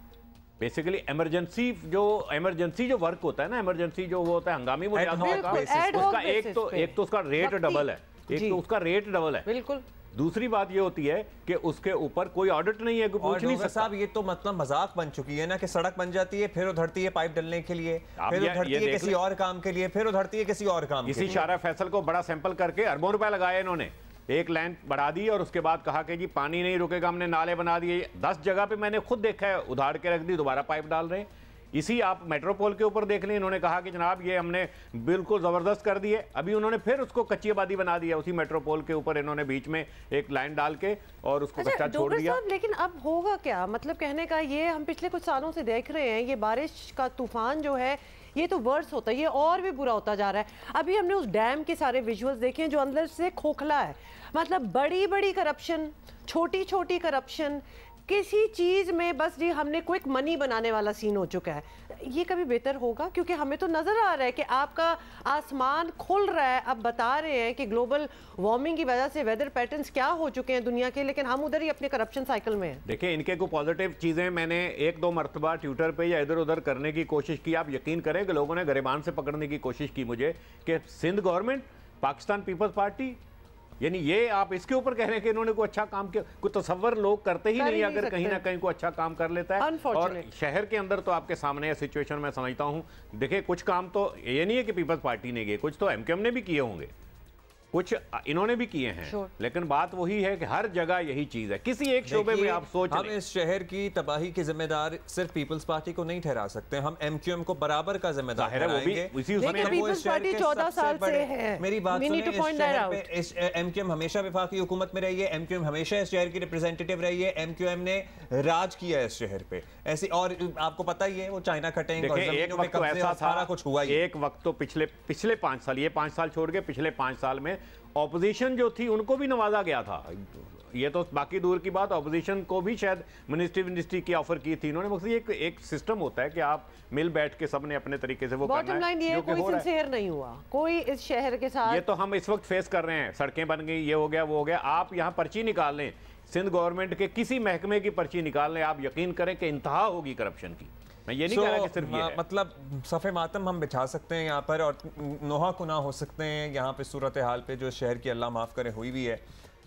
बेसिकली इमरजेंसी जो वर्क होता है ना, इमरजेंसी जो वो होता है हंगामी वो उसका एक तो उसका रेट डबल है, एक तो उसका रेट डबल है। बिल्कुल। दूसरी बात ये होती है कि उसके ऊपर कोई ऑडिट नहीं है, कोई पूछ नहीं सकता। साहब ये तो मतलब मजाक बन चुकी है ना कि सड़क बन जाती है, फिर उधरती है पाइप डलने के लिए, फिर उधरती है किसी और काम के लिए, फिर उधरती है किसी और काम के लिए। इसी शारा फैसल को बड़ा सैंपल करके अरबों रुपए लगाए इन्होंने, एक लाइन बढ़ा दी और उसके बाद कहा कि जी पानी नहीं रुकेगा, हमने नाले बना दिए। 10 जगह पे मैंने खुद देखा है, उधार के रख दी, दोबारा पाइप डाल रहे हैं। इसी आप मेट्रोपोल के ऊपर देख लें, इन्होंने कहा कि जनाब ये हमने बिल्कुल ज़बरदस्त कर दी है, अभी उन्होंने फिर उसको कच्ची आबादी बना दिया। उसी मेट्रोपोल के ऊपर इन्होंने बीच में एक लाइन डाल के और उसको कच्चा छोड़ दिया। लेकिन अब होगा क्या? मतलब कहने का ये, हम पिछले कुछ सालों से देख रहे हैं, ये बारिश का तूफान जो है ये तो वर्स होता है, ये और भी बुरा होता जा रहा है। अभी हमने उस डैम के सारे विजुअल्स देखे हैं जो अंदर से खोखला है, मतलब बड़ी बड़ी करप्शन, छोटी छोटी करप्शन, किसी चीज में बस जी हमने क्विक मनी बनाने वाला सीन हो चुका है। ये कभी बेहतर होगा? क्योंकि हमें तो नजर आ रहा है कि आपका आसमान खुल रहा है, अब बता रहे हैं कि ग्लोबल वार्मिंग की वजह से वेदर पैटर्न्स क्या हो चुके हैं दुनिया के, लेकिन हम उधर ही अपने करप्शन साइकिल में हैं। देखिए, इनके को पॉजिटिव चीजें मैंने 1-2 मरतबा ट्विटर पे या इधर उधर करने की कोशिश की। आप यकीन करें कि लोगों ने गरिबान से पकड़ने की कोशिश की मुझे कि सिंध गवर्नमेंट, पाकिस्तान पीपल्स पार्टी, यानी ये आप इसके ऊपर कह रहे हैं कि इन्होंने कोई अच्छा काम किया। कोई तस्वर लोग करते ही नहीं, अगर कहीं ना कहीं को अच्छा काम कर लेता है। और शहर के अंदर तो आपके सामने सिचुएशन मैं समझता हूं। देखिए, कुछ काम तो ये नहीं है कि पीपल्स पार्टी ने किए, कुछ तो एमक्यूएम ने भी किए होंगे, कुछ इन्होंने भी किए हैं। लेकिन बात वही है कि हर जगह यही चीज है, किसी एक शोबे में आप सोच हम इस शहर की तबाही की जिम्मेदार सिर्फ पीपल्स पार्टी को नहीं ठहरा सकते, हम एमक्यूएम को बराबर का जिम्मेदार ठहराएंगे। पीपल्स पार्टी 14 साल से है। मेरी बात सुनिए, एमक्यूएम हमेशा वफाकी हुकूमत में रही है, एमक्यूएम हमेशा इस शहर की रिप्रेजेंटेटिव रही है, एमक्यूएम ने राज किया है इस शहर पे ऐसी। और आपको पता ही है वो चाइना कटिंग और एक वक्त तो ऐसा सारा कुछ हुआ, एक वक्त तो पिछले 5 साल, ये 5 साल छोड़ के पिछले 5 साल में ऑपोजिशन जो थी उनको भी नवाजा गया था। ये तो बाकी दूर की बात, ऑपोजिशन को भी शायद मिनिस्ट्री की ऑफर की थी इन्होंने। मकसद एक सिस्टम होता है कि आप मिल बैठ के सबने अपने तरीके से वो करना है। बॉटम लाइन ये कोई सिंसियर नहीं हुआ कोई इस शहर के साथ। ये तो हम इस वक्त फेस कर रहे हैं, सड़कें बन गई, ये हो गया वो हो गया। आप यहाँ पर्ची निकाल लें, सिंध गवर्नमेंट के किसी महकमे की पर्ची निकाल लें, आप यकीन करें कि इंतहा होगी करप्शन की। मैं ये नहीं कह रहा कि सिर्फ ये है। मतलब सफ़े मातम हम बिछा सकते हैं यहाँ पर और नोहा कुना हो सकते हैं यहाँ पे सूरत हाल पे जो शहर की अल्लाह माफ़ करे हुई भी है।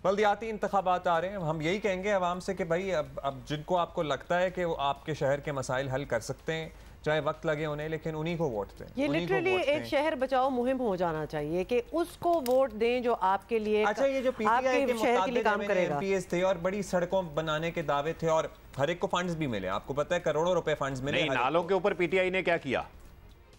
बल्दियाती इंतखाबात आ रहे हैं, हम यही कहेंगे आवाम से कि भाई अब जिनको आपको लगता है कि वो आपके शहर के मसाइल हल कर सकते हैं, चाहे वक्त लगे उन्हें, लेकिन उन्हीं को वोट दें। ये लिटरली एक शहर बचाओ मुहिम हो जाना चाहिए कि उसको वोट दें जो आपके लिए, अच्छा ये जो पीटीआई के शहर के लिए काम करेगा। एमपीएस थे और बड़ी सड़कों बनाने के दावे थे और हर एक को फंड्स भी मिले, आपको पता है करोड़ों रुपए फंड्स मिले। नालों के ऊपर पीटीआई ने क्या किया?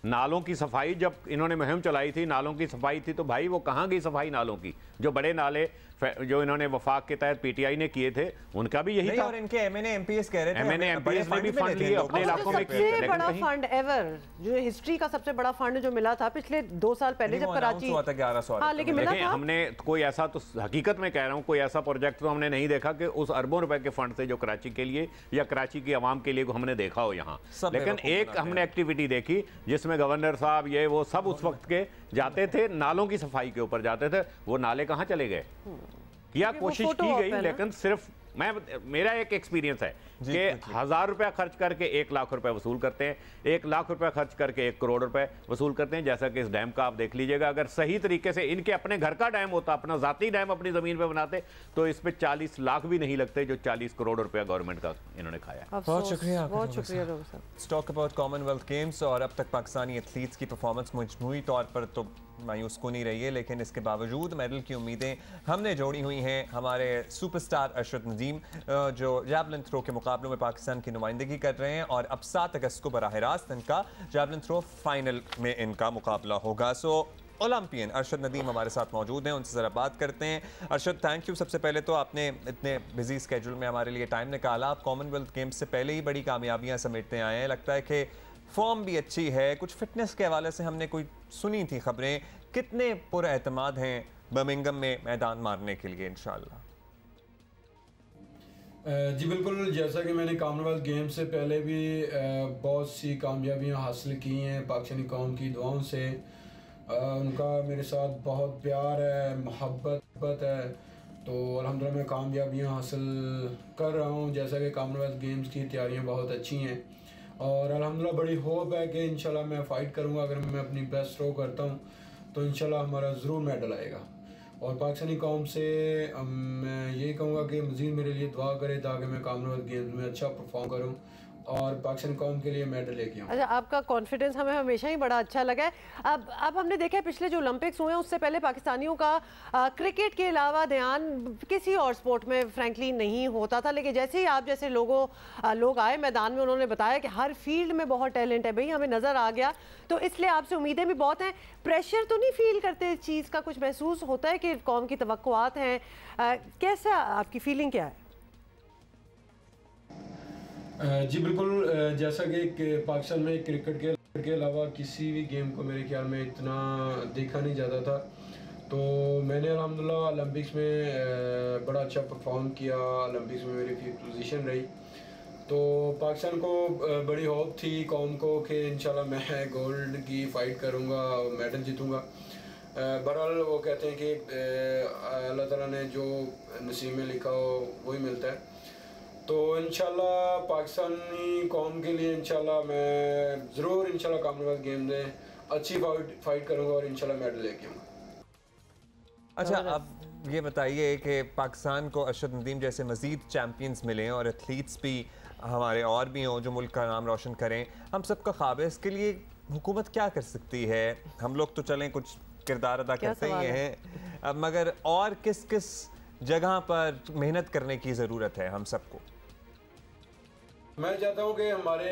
नालों की सफाई जब इन्होंने मुहिम चलाई थी, नालों की सफाई थी, तो भाई वो कहाँ गई सफाई नालों की? जो बड़े नाले जो इन्होंने वफाक के तहत पीटीआई ने किए थे उनका भी यही था। और इनके एमएनए एमपीएस कह रहे थे, एमएनए एमपीएस ने भी फंड लिए अपने इलाकों में किए। सबसे बड़ा फंड एवर, जो हिस्ट्री का सबसे बड़ा फंड जो मिला था पिछले 2 साल पहले जब कराची हुआ था 1100। हाँ, लेकिन मिला था। हमने कोई ऐसा, तो हकीकत में कह रहा हूँ, कोई ऐसा प्रोजेक्ट तो हमने नहीं देखा कि उस अरबों रुपए के फंड थे जो कराची के लिए या कराची की आवाम के लिए हमने देखा हो यहाँ। लेकिन एक हमने एक्टिविटी देखी जिसमें गवर्नर साहब ये वो सब उस वक्त के जाते थे, नालों की सफाई के ऊपर जाते थे। वो नाले कहाँ चले गए? किया कोशिश की गई, लेकिन सिर्फ मेरा एक एक्सपीरियंस है कि 1000 रुपया खर्च करके 1 लाख रुपए वसूल करते हैं, 1 लाख रुपया खर्च करके 1 करोड़ रुपए वसूल करते हैं। जैसा कि इस डैम का आप देख लीजिएगा, अगर सही तरीके से इनके अपने घर का डैम होता, अपना जाती डैम अपनी जमीन पे बनाते, तो इस पे 40 लाख भी नहीं लगते जो 40 करोड़ रुपया गवर्नमेंट का इन्होंने खाया। बहुत शुक्रिया, बहुत शुक्रिया डॉक्टर साहब। टॉक अबाउट कॉमनवेल्थ गेम्स, और अब तक पाकिस्तानी एथलीट्स की परफॉर्मेंस मजमूई तौर पर तो मायूस को नहीं रही है, लेकिन इसके बावजूद मेडल की उम्मीदें हमने जोड़ी हुई हैं। हमारे सुपरस्टार अरशद नदीम जो जैवलिन थ्रो के मुकाबलों में पाकिस्तान की नुमाइंदगी कर रहे हैं, और अब 7 अगस्त को बराह रास्त इनका जैवलिन थ्रो फाइनल में इनका मुकाबला होगा। सो ओलंपियन अरशद नदीम हमारे साथ मौजूद हैं, उनसे ज़रा बात करते हैं। अरशद, थैंक यू सबसे पहले तो, आपने इतने बिजी स्केड्यूल में हमारे लिए टाइम निकाला। आप कॉमनवेल्थ गेम्स से पहले ही बड़ी कामयाबियां समेटते आए हैं, लगता है कि फॉर्म भी अच्छी है। कुछ फिटनेस के हवाले से हमने कोई सुनी थी खबरें, कितने पुरएतमाद हैं बर्मिंघम में मैदान मारने के लिए इंशाल्लाह? जी बिल्कुल, जैसा कि मैंने कॉमनवेल्थ गेम्स से पहले भी बहुत सी कामयाबियां हासिल की हैं पाकिस्तानी कौम की दुआओं से। उनका मेरे साथ बहुत प्यार है, मोहब्बत है, तो अल्हम्दुलिल्लाह मैं कामयाबियां हासिल कर रहा हूं। जैसा कि कॉमनवेल्थ गेम्स की तैयारियां बहुत अच्छी हैं और अल्हम्दुलिल्लाह बड़ी होप है कि इंशाल्लाह मैं फ़ाइट करूंगा। अगर मैं अपनी बेस्ट थ्रो करता हूं तो इंशाल्लाह हमारा ज़रूर मेडल आएगा। और पाकिस्तानी कौम से मैं यही कहूँगा कि मज़ीद मेरे लिए दुआ करें ताकि मैं कॉमनवेल्थ गेम्स में अच्छा परफॉर्म करूँ और पाकिस्तान कौम के लिए मेडल लेके आऊँ। अच्छा, आपका कॉन्फिडेंस हमें हमेशा ही बड़ा अच्छा लगा है। अब हमने देखा है पिछले जो ओलंपिक्स हुए हैं उससे पहले पाकिस्तानियों का क्रिकेट के अलावा ध्यान किसी और स्पोर्ट में फ्रैंकली नहीं होता था, लेकिन जैसे ही आप जैसे लोग आए मैदान में, उन्होंने बताया कि हर फील्ड में बहुत टैलेंट है भाई, हमें नज़र आ गया, तो इसलिए आपसे उम्मीदें भी बहुत हैं। प्रेशर तो नहीं फील करते इस चीज़ का? कुछ महसूस होता है कि कौम की तवक्कुआत हैं, कैसा आपकी फीलिंग क्या है? जी बिल्कुल, जैसा कि पाकिस्तान में क्रिकेट के अलावा किसी भी गेम को मेरे ख्याल में इतना देखा नहीं जाता था, तो मैंने अल्हम्दुलिल्लाह ओलंपिक्स में बड़ा अच्छा परफॉर्म किया। ओलंपिक्स में मेरी 5th पोजीशन रही, तो पाकिस्तान को बड़ी होप थी कौम को कि इंशाल्लाह मैं गोल्ड की फ़ाइट करूँगा, मेडल जीतूँगा। बहरहाल वो कहते हैं कि अल्लाह ताला ने जो नसीब में लिखा हो वही मिलता है, तो इंशाल्लाह पाकिस्तानी कौम के लिए इंशाल्लाह मैं ज़रूर इंशाल्लाह कॉमनवेल्थ गेम में अच्छी फाइट करूँगा और इंशाल्लाह मेडल लेके आऊँगा। अच्छा, अब ये बताइए कि पाकिस्तान को अरशद नदीम जैसे मज़ीद चैम्पियंस मिलें और एथलीट्स भी हमारे और भी हों जो मुल्क का नाम रोशन करें, हम सबका ख्वाब है। इसके लिए हुकूमत क्या कर सकती है? हम लोग तो चलें कुछ किरदार अदा करते ही हैं, अब मगर और किस किस जगह पर मेहनत करने की ज़रूरत है हम सबको? मैं चाहता हूँ कि हमारे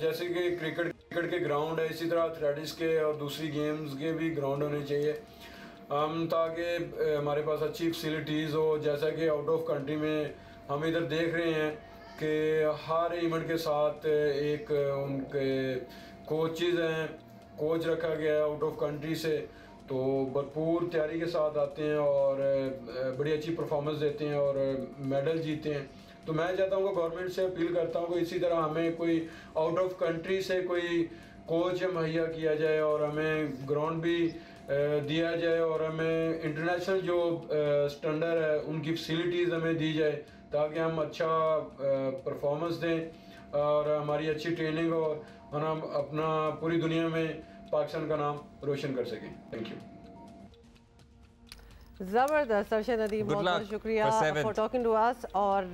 जैसे कि क्रिकेट के ग्राउंड है, इसी तरह एथलेटिक्स के और दूसरी गेम्स के भी ग्राउंड होने चाहिए, ताकि हमारे पास अच्छी फैसिलिटीज़ हो। जैसा कि आउट ऑफ कंट्री में हम इधर देख रहे हैं कि हर इवेंट के साथ एक उनके कोचेज़ हैं, कोच रखा गया है आउट ऑफ कंट्री से, तो भरपूर तैयारी के साथ आते हैं और बड़ी अच्छी परफॉर्मेंस देते हैं और मेडल जीते हैं। तो मैं चाहता हूँ कि गवर्नमेंट से अपील करता हूँ कि इसी तरह हमें कोई आउट ऑफ कंट्री से कोई कोच मुहैया किया जाए और हमें ग्राउंड भी दिया जाए और हमें इंटरनेशनल जो स्टैंडर्ड है उनकी फैसिलिटीज़ हमें दी जाए ताकि हम अच्छा परफॉर्मेंस दें और हमारी अच्छी ट्रेनिंग हो और हम अपना पूरी दुनिया में पाकिस्तान का नाम रोशन कर सकें। Thank you. ज़बरदस्त अरशद नदीम, बहुत बहुत शुक्रिया फॉर टॉकिंग टू अस। और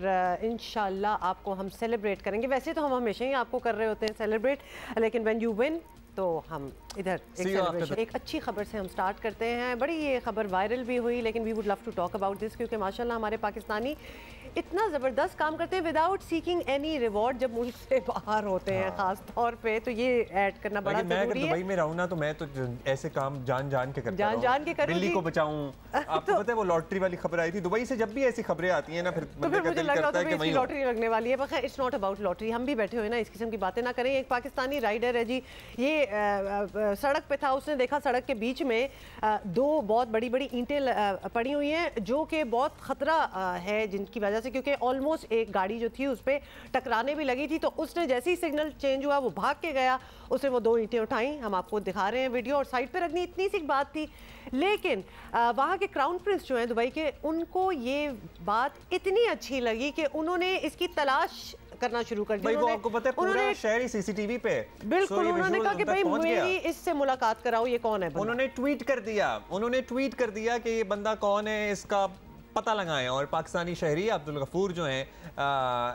इंशाल्लाह आपको हम सेलिब्रेट करेंगे। वैसे तो हम हमेशा ही आपको कर रहे होते हैं सेलिब्रेट, लेकिन व्हेन यू विन तो हम इधर एक अच्छी खबर से हम स्टार्ट करते हैं। बड़ी ये खबर वायरल भी हुई, लेकिन we would love to talk about this, क्योंकि माशाल्लाह हमारे पाकिस्तानी इतना ज़बरदस्त काम करते हैं विदाउट सीकिंग एनी रिवॉर्ड जब मुल्क से बाहर होते हैं, खास तौर पे। तो ये ऐड करना बड़ा ज़रूरी है। मैं अगर दुबई में रहूँ ना तो मैं तो ऐसे काम जान जान के करता हूँ, जान के करूँ, दिल्ली को बचाऊँ। आपको पता है वो लॉटरी वाली खबर आई थी दुबई से, जब भी ऐसी खबरें आती हैं ना फिर मुझे लग रहा है कि लॉटरी लगने वाली है। पर इट्स नॉट अबाउट लॉटरी, हम भी बैठे हुए ना इस किस्म की बातें ना करें। एक पाकिस्तानी राइडर है जी, ये सड़क पे था, उसने देखा सड़क के बीच में दो बहुत बड़ी बड़ी ईंटें पड़ी हुई हैं जो कि बहुत ख़तरा है जिनकी वजह से, क्योंकि ऑलमोस्ट एक गाड़ी जो थी उस पर टकराने भी लगी थी। तो उसने जैसे ही सिग्नल चेंज हुआ वो भाग के गया, उसने वो दो ईंटें उठाई, हम आपको दिखा रहे हैं वीडियो, और साइड पे रखनी, इतनी सी बात थी। लेकिन वहाँ के क्राउन प्रिंस जो हैं दुबई के, उनको ये बात इतनी अच्छी लगी कि उन्होंने इसकी तलाश करना शुरू कर दिया। आपको पता है पूरा शहर ही सीसीटीवी पे, बिल्कुल उन्होंने कहा कि भाई मेरी इससे मुलाकात कराओ, ये कौन है बंदा। उन्होंने ट्वीट कर दिया कि ये बंदा कौन है, इसका पता लगाएं। और पाकिस्तानी शहरी अब्दुल गफूर जो हैं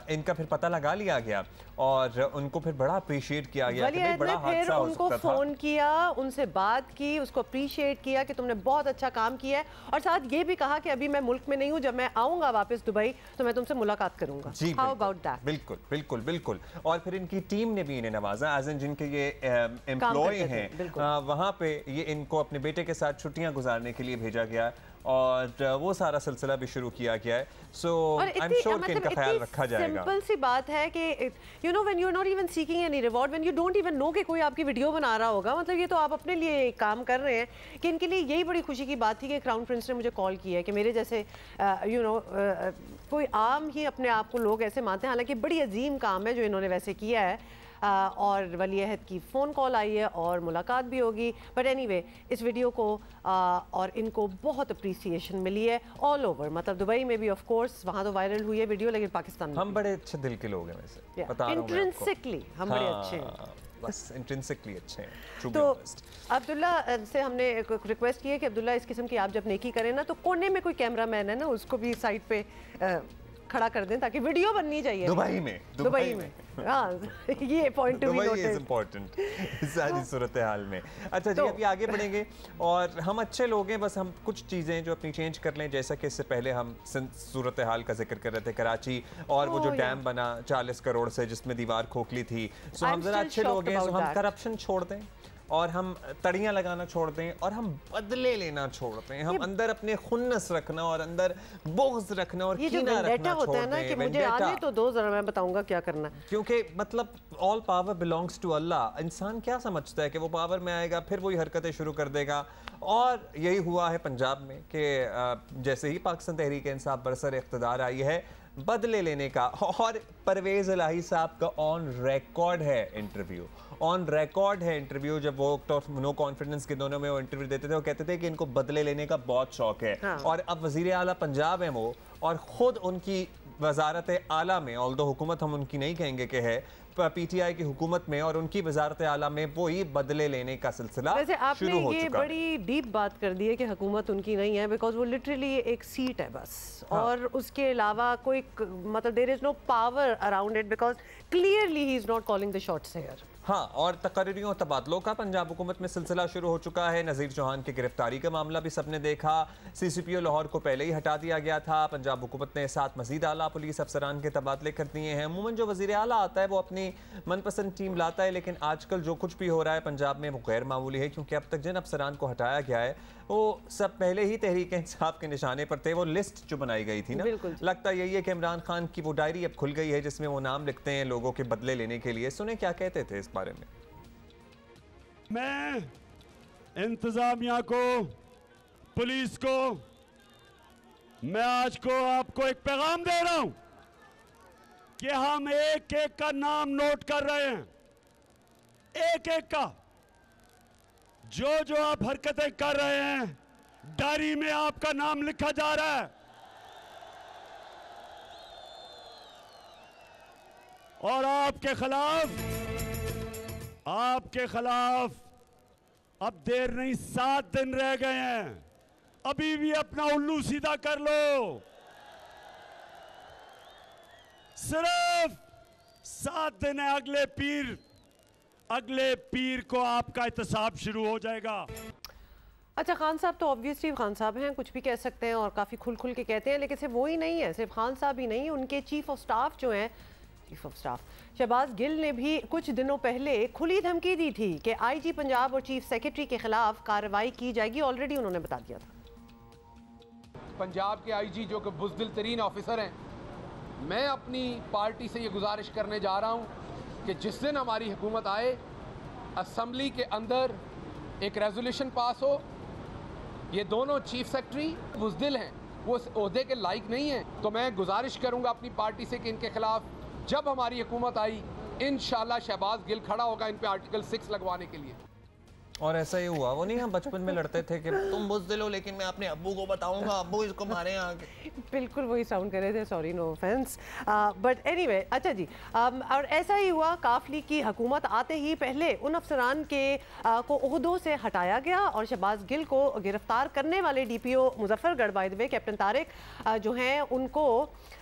इनका फिर पता लगा लिया गया और उनको फिर बड़ा अप्रिशिएट किया गया कि बड़ा हादसा हो सकता था। उनको फोन किया, उनसे बात की, उसको अप्रिशिएट किया कि तुमने बहुत अच्छा काम किया है, और साथ ये भी कहा कि अभी मैं मुल्क में नहीं हूँ, जब मैं आऊंगा वापस दुबई तो मैं तुमसे मुलाकात करूंगा। How about that? बिल्कुल बिल्कुल बिल्कुल। और फिर इनकी टीम ने भी इन्हें नवाजा, एज इन जिनके ये एम्प्लॉय हैं वहाँ पे, ये इनको अपने बेटे के साथ छुट्टियाँ गुजारने के लिए भेजा गया और वो सारा सिलसिला भी शुरू किया गया है। सो आई एम श्योर कि इनका ख्याल रखा जाएगा। सिंपल सी बात है कि you know when you are not even seeking any reward, when you don't even know कि कोई आपकी वीडियो बना रहा होगा, मतलब ये तो आप अपने लिए काम कर रहे हैं। कि इनके लिए यही बड़ी खुशी की बात थी कि क्राउन प्रिंस ने मुझे कॉल किया है कि मेरे जैसे यू नो कोई आम ही अपने आप को लोग ऐसे मानते हैं, हालांकि बड़ी अजीम काम है जो इन्होंने वैसे किया है। और वली अहद की फ़ोन कॉल आई है और मुलाकात भी होगी। बट एनीवे इस वीडियो को और इनको बहुत अप्रिसिएशन मिली है ऑल ओवर, मतलब दुबई में भी ऑफ कोर्स, वहाँ तो वायरल हुई है वीडियो, लेकिन पाकिस्तान में हम बड़े अच्छे दिल के लोग हैं वैसे, बता रहा हूं मैं आपको। इंट्रिंसिकली हम बड़े अच्छे हैं, बस इंट्रिंसिकली अच्छे हैं। तो अब्दुल्ला से हमने एक रिक्वेस्ट की है कि अब्दुल्ला इस किस्म की आप जब नेकी करें ना तो कोने में कोई कैमरा मैन है ना उसको भी साइड पे खड़ा कर दें ताकि वीडियो बननी चाहिए दुबई में। हाँ ये point to be noted, is important सारी सूरत हाल में। अच्छा जी, अभी आगे बढ़ेंगे और हम अच्छे लोग हैं, बस हम कुछ चीज़ें जो अपनी चेंज कर लें। जैसा कि इससे पहले हम सूरत हाल का जिक्र कर रहे थे कराची, और वो जो डैम बना 40 करोड़ से जिसमें दीवार खोखली थी। सो हम जरा अच्छे लोग हैं, हम करप्शन छोड़ दें और हम तड़ियाँ लगाना छोड़ दें और हम बदले लेना छोड़ दें। हम अंदर अपने खुन्नस रखना और अंदर बोझ रखना और कीना रखना छोड़ दें। ना कि मुझे आने तो दो, जरा मैं बताऊंगा क्या करना है। क्योंकि मतलब all power belongs to Allah. इंसान क्या समझता है कि वो पावर में आएगा फिर वही हरकतें शुरू कर देगा, और यही हुआ है पंजाब में कि जैसे ही पाकिस्तान तहरीक इंसाफ बरसर इख्तिदार आई है बदले लेने का। और परवेज़ इलाही साहब का ऑन रिकॉर्ड है इंटरव्यू, जब वो नो कॉन्फिडेंस के दोनों में वो इंटरव्यू देते थे, वो कहते थे कि इनको बदले लेने का बहुत शौक है। हाँ। और अब वज़ीर आला पंजाब हैं वो, और ख़ुद उनकी वजारत आला में, ऑल्दो हुकूमत हम उनकी नहीं कहेंगे कि है, पीटीआई की हुकूमत में और उनकी वजारत आला में वही बदले लेने का सिलसिला शुरू हो चुका है। आपने ये बड़ी डीप बात कर दी है कि हुकूमत उनकी नहीं है, बिकॉज वो लिटरली एक सीट है बस। हाँ। और उसके अलावा कोई मतलब there is no power around it, because clearly he is not calling the shots here. हाँ, और तकरीरों तबादलों का पंजाब हुकूमत में सिलसिला शुरू हो चुका है। नज़ीर चौहान की गिरफ्तारी का मामला भी सबने देखा। CCPO लाहौर को पहले ही हटा दिया गया था। पंजाब हुकूमत ने 7 मजीद आला पुलिस अफसरान के तबादले कर दिए हैं। अमूमन जो वज़ीर आला आता है वो अपनी मनपसंद टीम लाता है, लेकिन आजकल जो कुछ भी हो रहा है पंजाब में वो गैर मामूली है, क्योंकि अब तक जिन अफसरान को हटाया गया है वो सब पहले ही तहरीक इंसाफ के निशाने पर थे। वो लिस्ट जो बनाई गई थी ना, लगता यही है कि इमरान खान की वो डायरी अब खुल गई है जिसमें वो नाम लिखते हैं लोगों के बदले लेने के लिए। सुने क्या कहते थे इस बारे में। मैं इंतजामिया को, पुलिस को, मैं आज को आपको एक पैगाम दे रहा हूं कि हम एक एक का नाम नोट कर रहे हैं, एक एक का। जो आप हरकतें कर रहे हैं डायरी में आपका नाम लिखा जा रहा है, और आपके खिलाफ अब देर नहीं, 7 दिन रह गए हैं। अभी भी अपना उल्लू सीधा कर लो। सिर्फ 7 दिन है, अगले पीर को आपका एहतसाब शुरू हो जाएगा। अच्छा, खान साहब तो ऑब्वियसली खान साहब हैं, कुछ भी कह सकते हैं और काफ़ी खुल के कहते हैं, लेकिन सिर्फ वो ही नहीं है, सिर्फ खान साहब ही नहीं, उनके चीफ ऑफ स्टाफ जो हैं, chief of staff Shahbaz Gill ने भी कुछ दिनों पहले खुली धमकी दी थी कि आईजी पंजाब और चीफ सेक्रेटरी के खिलाफ कार्रवाई की जाएगी। ऑलरेडी उन्होंने बता दिया था। पंजाब के आईजी जो कि बुज़दिल तरीन ऑफिसर हैं, मैं अपनी पार्टी से ये गुजारिश करने जा रहा हूँ कि जिस दिन हमारी हुकूमत आए, असम्बली के अंदर एक रेजोल्यूशन पास हो। ये दोनों चीफ सेक्रेटरी बुज़दिल हैं, वो इस ओहदे के लायक नहीं हैं, तो मैं गुजारिश करूँगा अपनी पार्टी से कि इनके खिलाफ जब हमारी हुकूमत आई, इंशाल्लाह शहबाज गिल खड़ा होगा इन पे आर्टिकल 6 लगवाने के लिए। और ऐसा ही हुआ। वो नहीं, हम बचपन में लड़ते थे कि तुम बुज़दिल हो लेकिन मैं अपने अब्बू को बताऊंगा, अब्बू इसको मारे आके। बिल्कुल वही साउंड कर रहे थे, sorry no offence, but anyway. अच्छा जी, और ऐसा ही हुआ, काफली की हुकूमत आते ही पहले उन अफसरान के को ओहदों से हटाया गया और शहबाज गिल को गिरफ्तार करने वाले DPO Muzaffargarh bye the way captain Tariq जो हैं उनको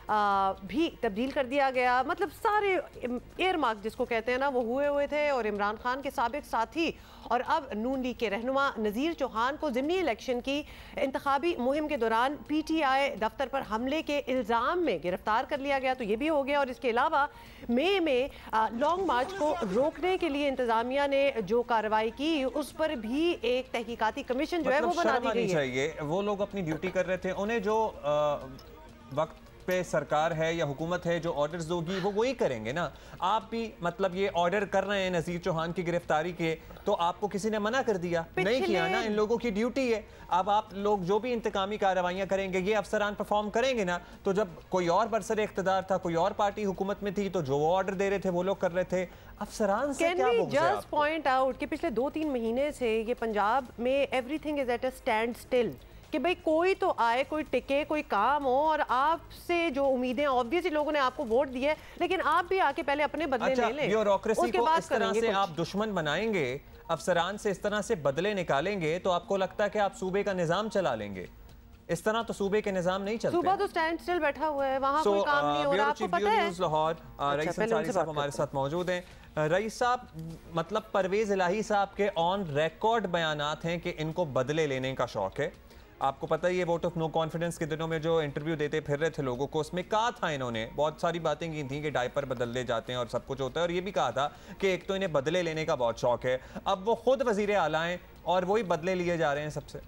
भी तब्दील कर दिया गया। मतलब सारे एयर मार्क जिसको कहते हैं ना, वो हुए थे। और इमरान खान के साबिक साथी और अब नून लीग के रहनुमा नज़ीर चौहान को ज़िमनी इलेक्शन की इंतखाबी मुहिम के दौरान PTI दफ्तर पर हमले के इल्ज़ाम में गिरफ्तार कर लिया गया। तो ये भी हो गया। और इसके अलावा मई में लॉन्ग मार्च को रोकने के लिए इंतजामिया ने जो कार्रवाई की, उस पर भी एक तहकीकाती कमीशन जो है वो बना दी गई है। वो लोग अपनी ड्यूटी कर रहे थे, उन्हें जो वक्त पे सरकार है या हुकूमत है जो ऑर्डर्स दोगी वो वही करेंगे ना। आप भी मतलब ये ऑर्डर कर रहे हैं नज़ीर चौहान की गिरफ्तारी के, तो आपको किसी ने मना कर दिया नहीं किया ना, इन लोगों की ड्यूटी है। अब आप लोग जो भी इंतकामी कार्रवाइयां करेंगे, ये अफसरान परफॉर्म करेंगे ना। तो जब कोई और बरसर इख्तिदार था, कोई और पार्टी हुकूमत में थी, तो जो वो ऑर्डर दे रहे थे वो लोग कर रहे थे। अफसरान से क्या बुग़्ज़ है आपको? जस्ट पॉइंट आउट कि पिछले 2-3 महीने से ये पंजाब में everything is at a stand still, कि भाई कोई तो आए, कोई टिके, कोई काम हो। और आपसे जो उम्मीदें, ऑब्वियसली लोगों ने आपको वोट दिए, लेकिन आप भी आके पहले अपने बदले ले लें। ब्यूरोक्रेसी को इस तरह से आप दुश्मन बनाएंगे, अफसरान से इस तरह से बदले निकालेंगे, तो आपको लगता है कि आप सूबे का निजाम चला लेंगे? इस तरह तो सूबे के निजाम नहीं चलते। सूबा तो स्टैंड स्टिल बैठा हुआ है, वहां कोई काम नहीं हो रहा, आपको पता है। लाहौर रईस अंसारी साहब हमारे साथ मौजूद हैं। रईस साहब, मतलब परवेज इलाही साहब के ऑन रिकॉर्ड बयानात हैं कि इनको बदले लेने का शौक है। आपको पता ही है, वोट ऑफ नो कॉन्फिडेंस के दिनों में जो इंटरव्यू देते फिर रहे थे लोगों को, उसमें कहा था इन्होंने बहुत सारी बातें की थी कि डायपर बदल दे जाते हैं और सब कुछ होता है। और ये भी कहा था कि एक तो इन्हें बदले लेने का बहुत शौक है। अब वो खुद वजीर आला हैं और वही बदले लिए जा रहे हैं सबसे।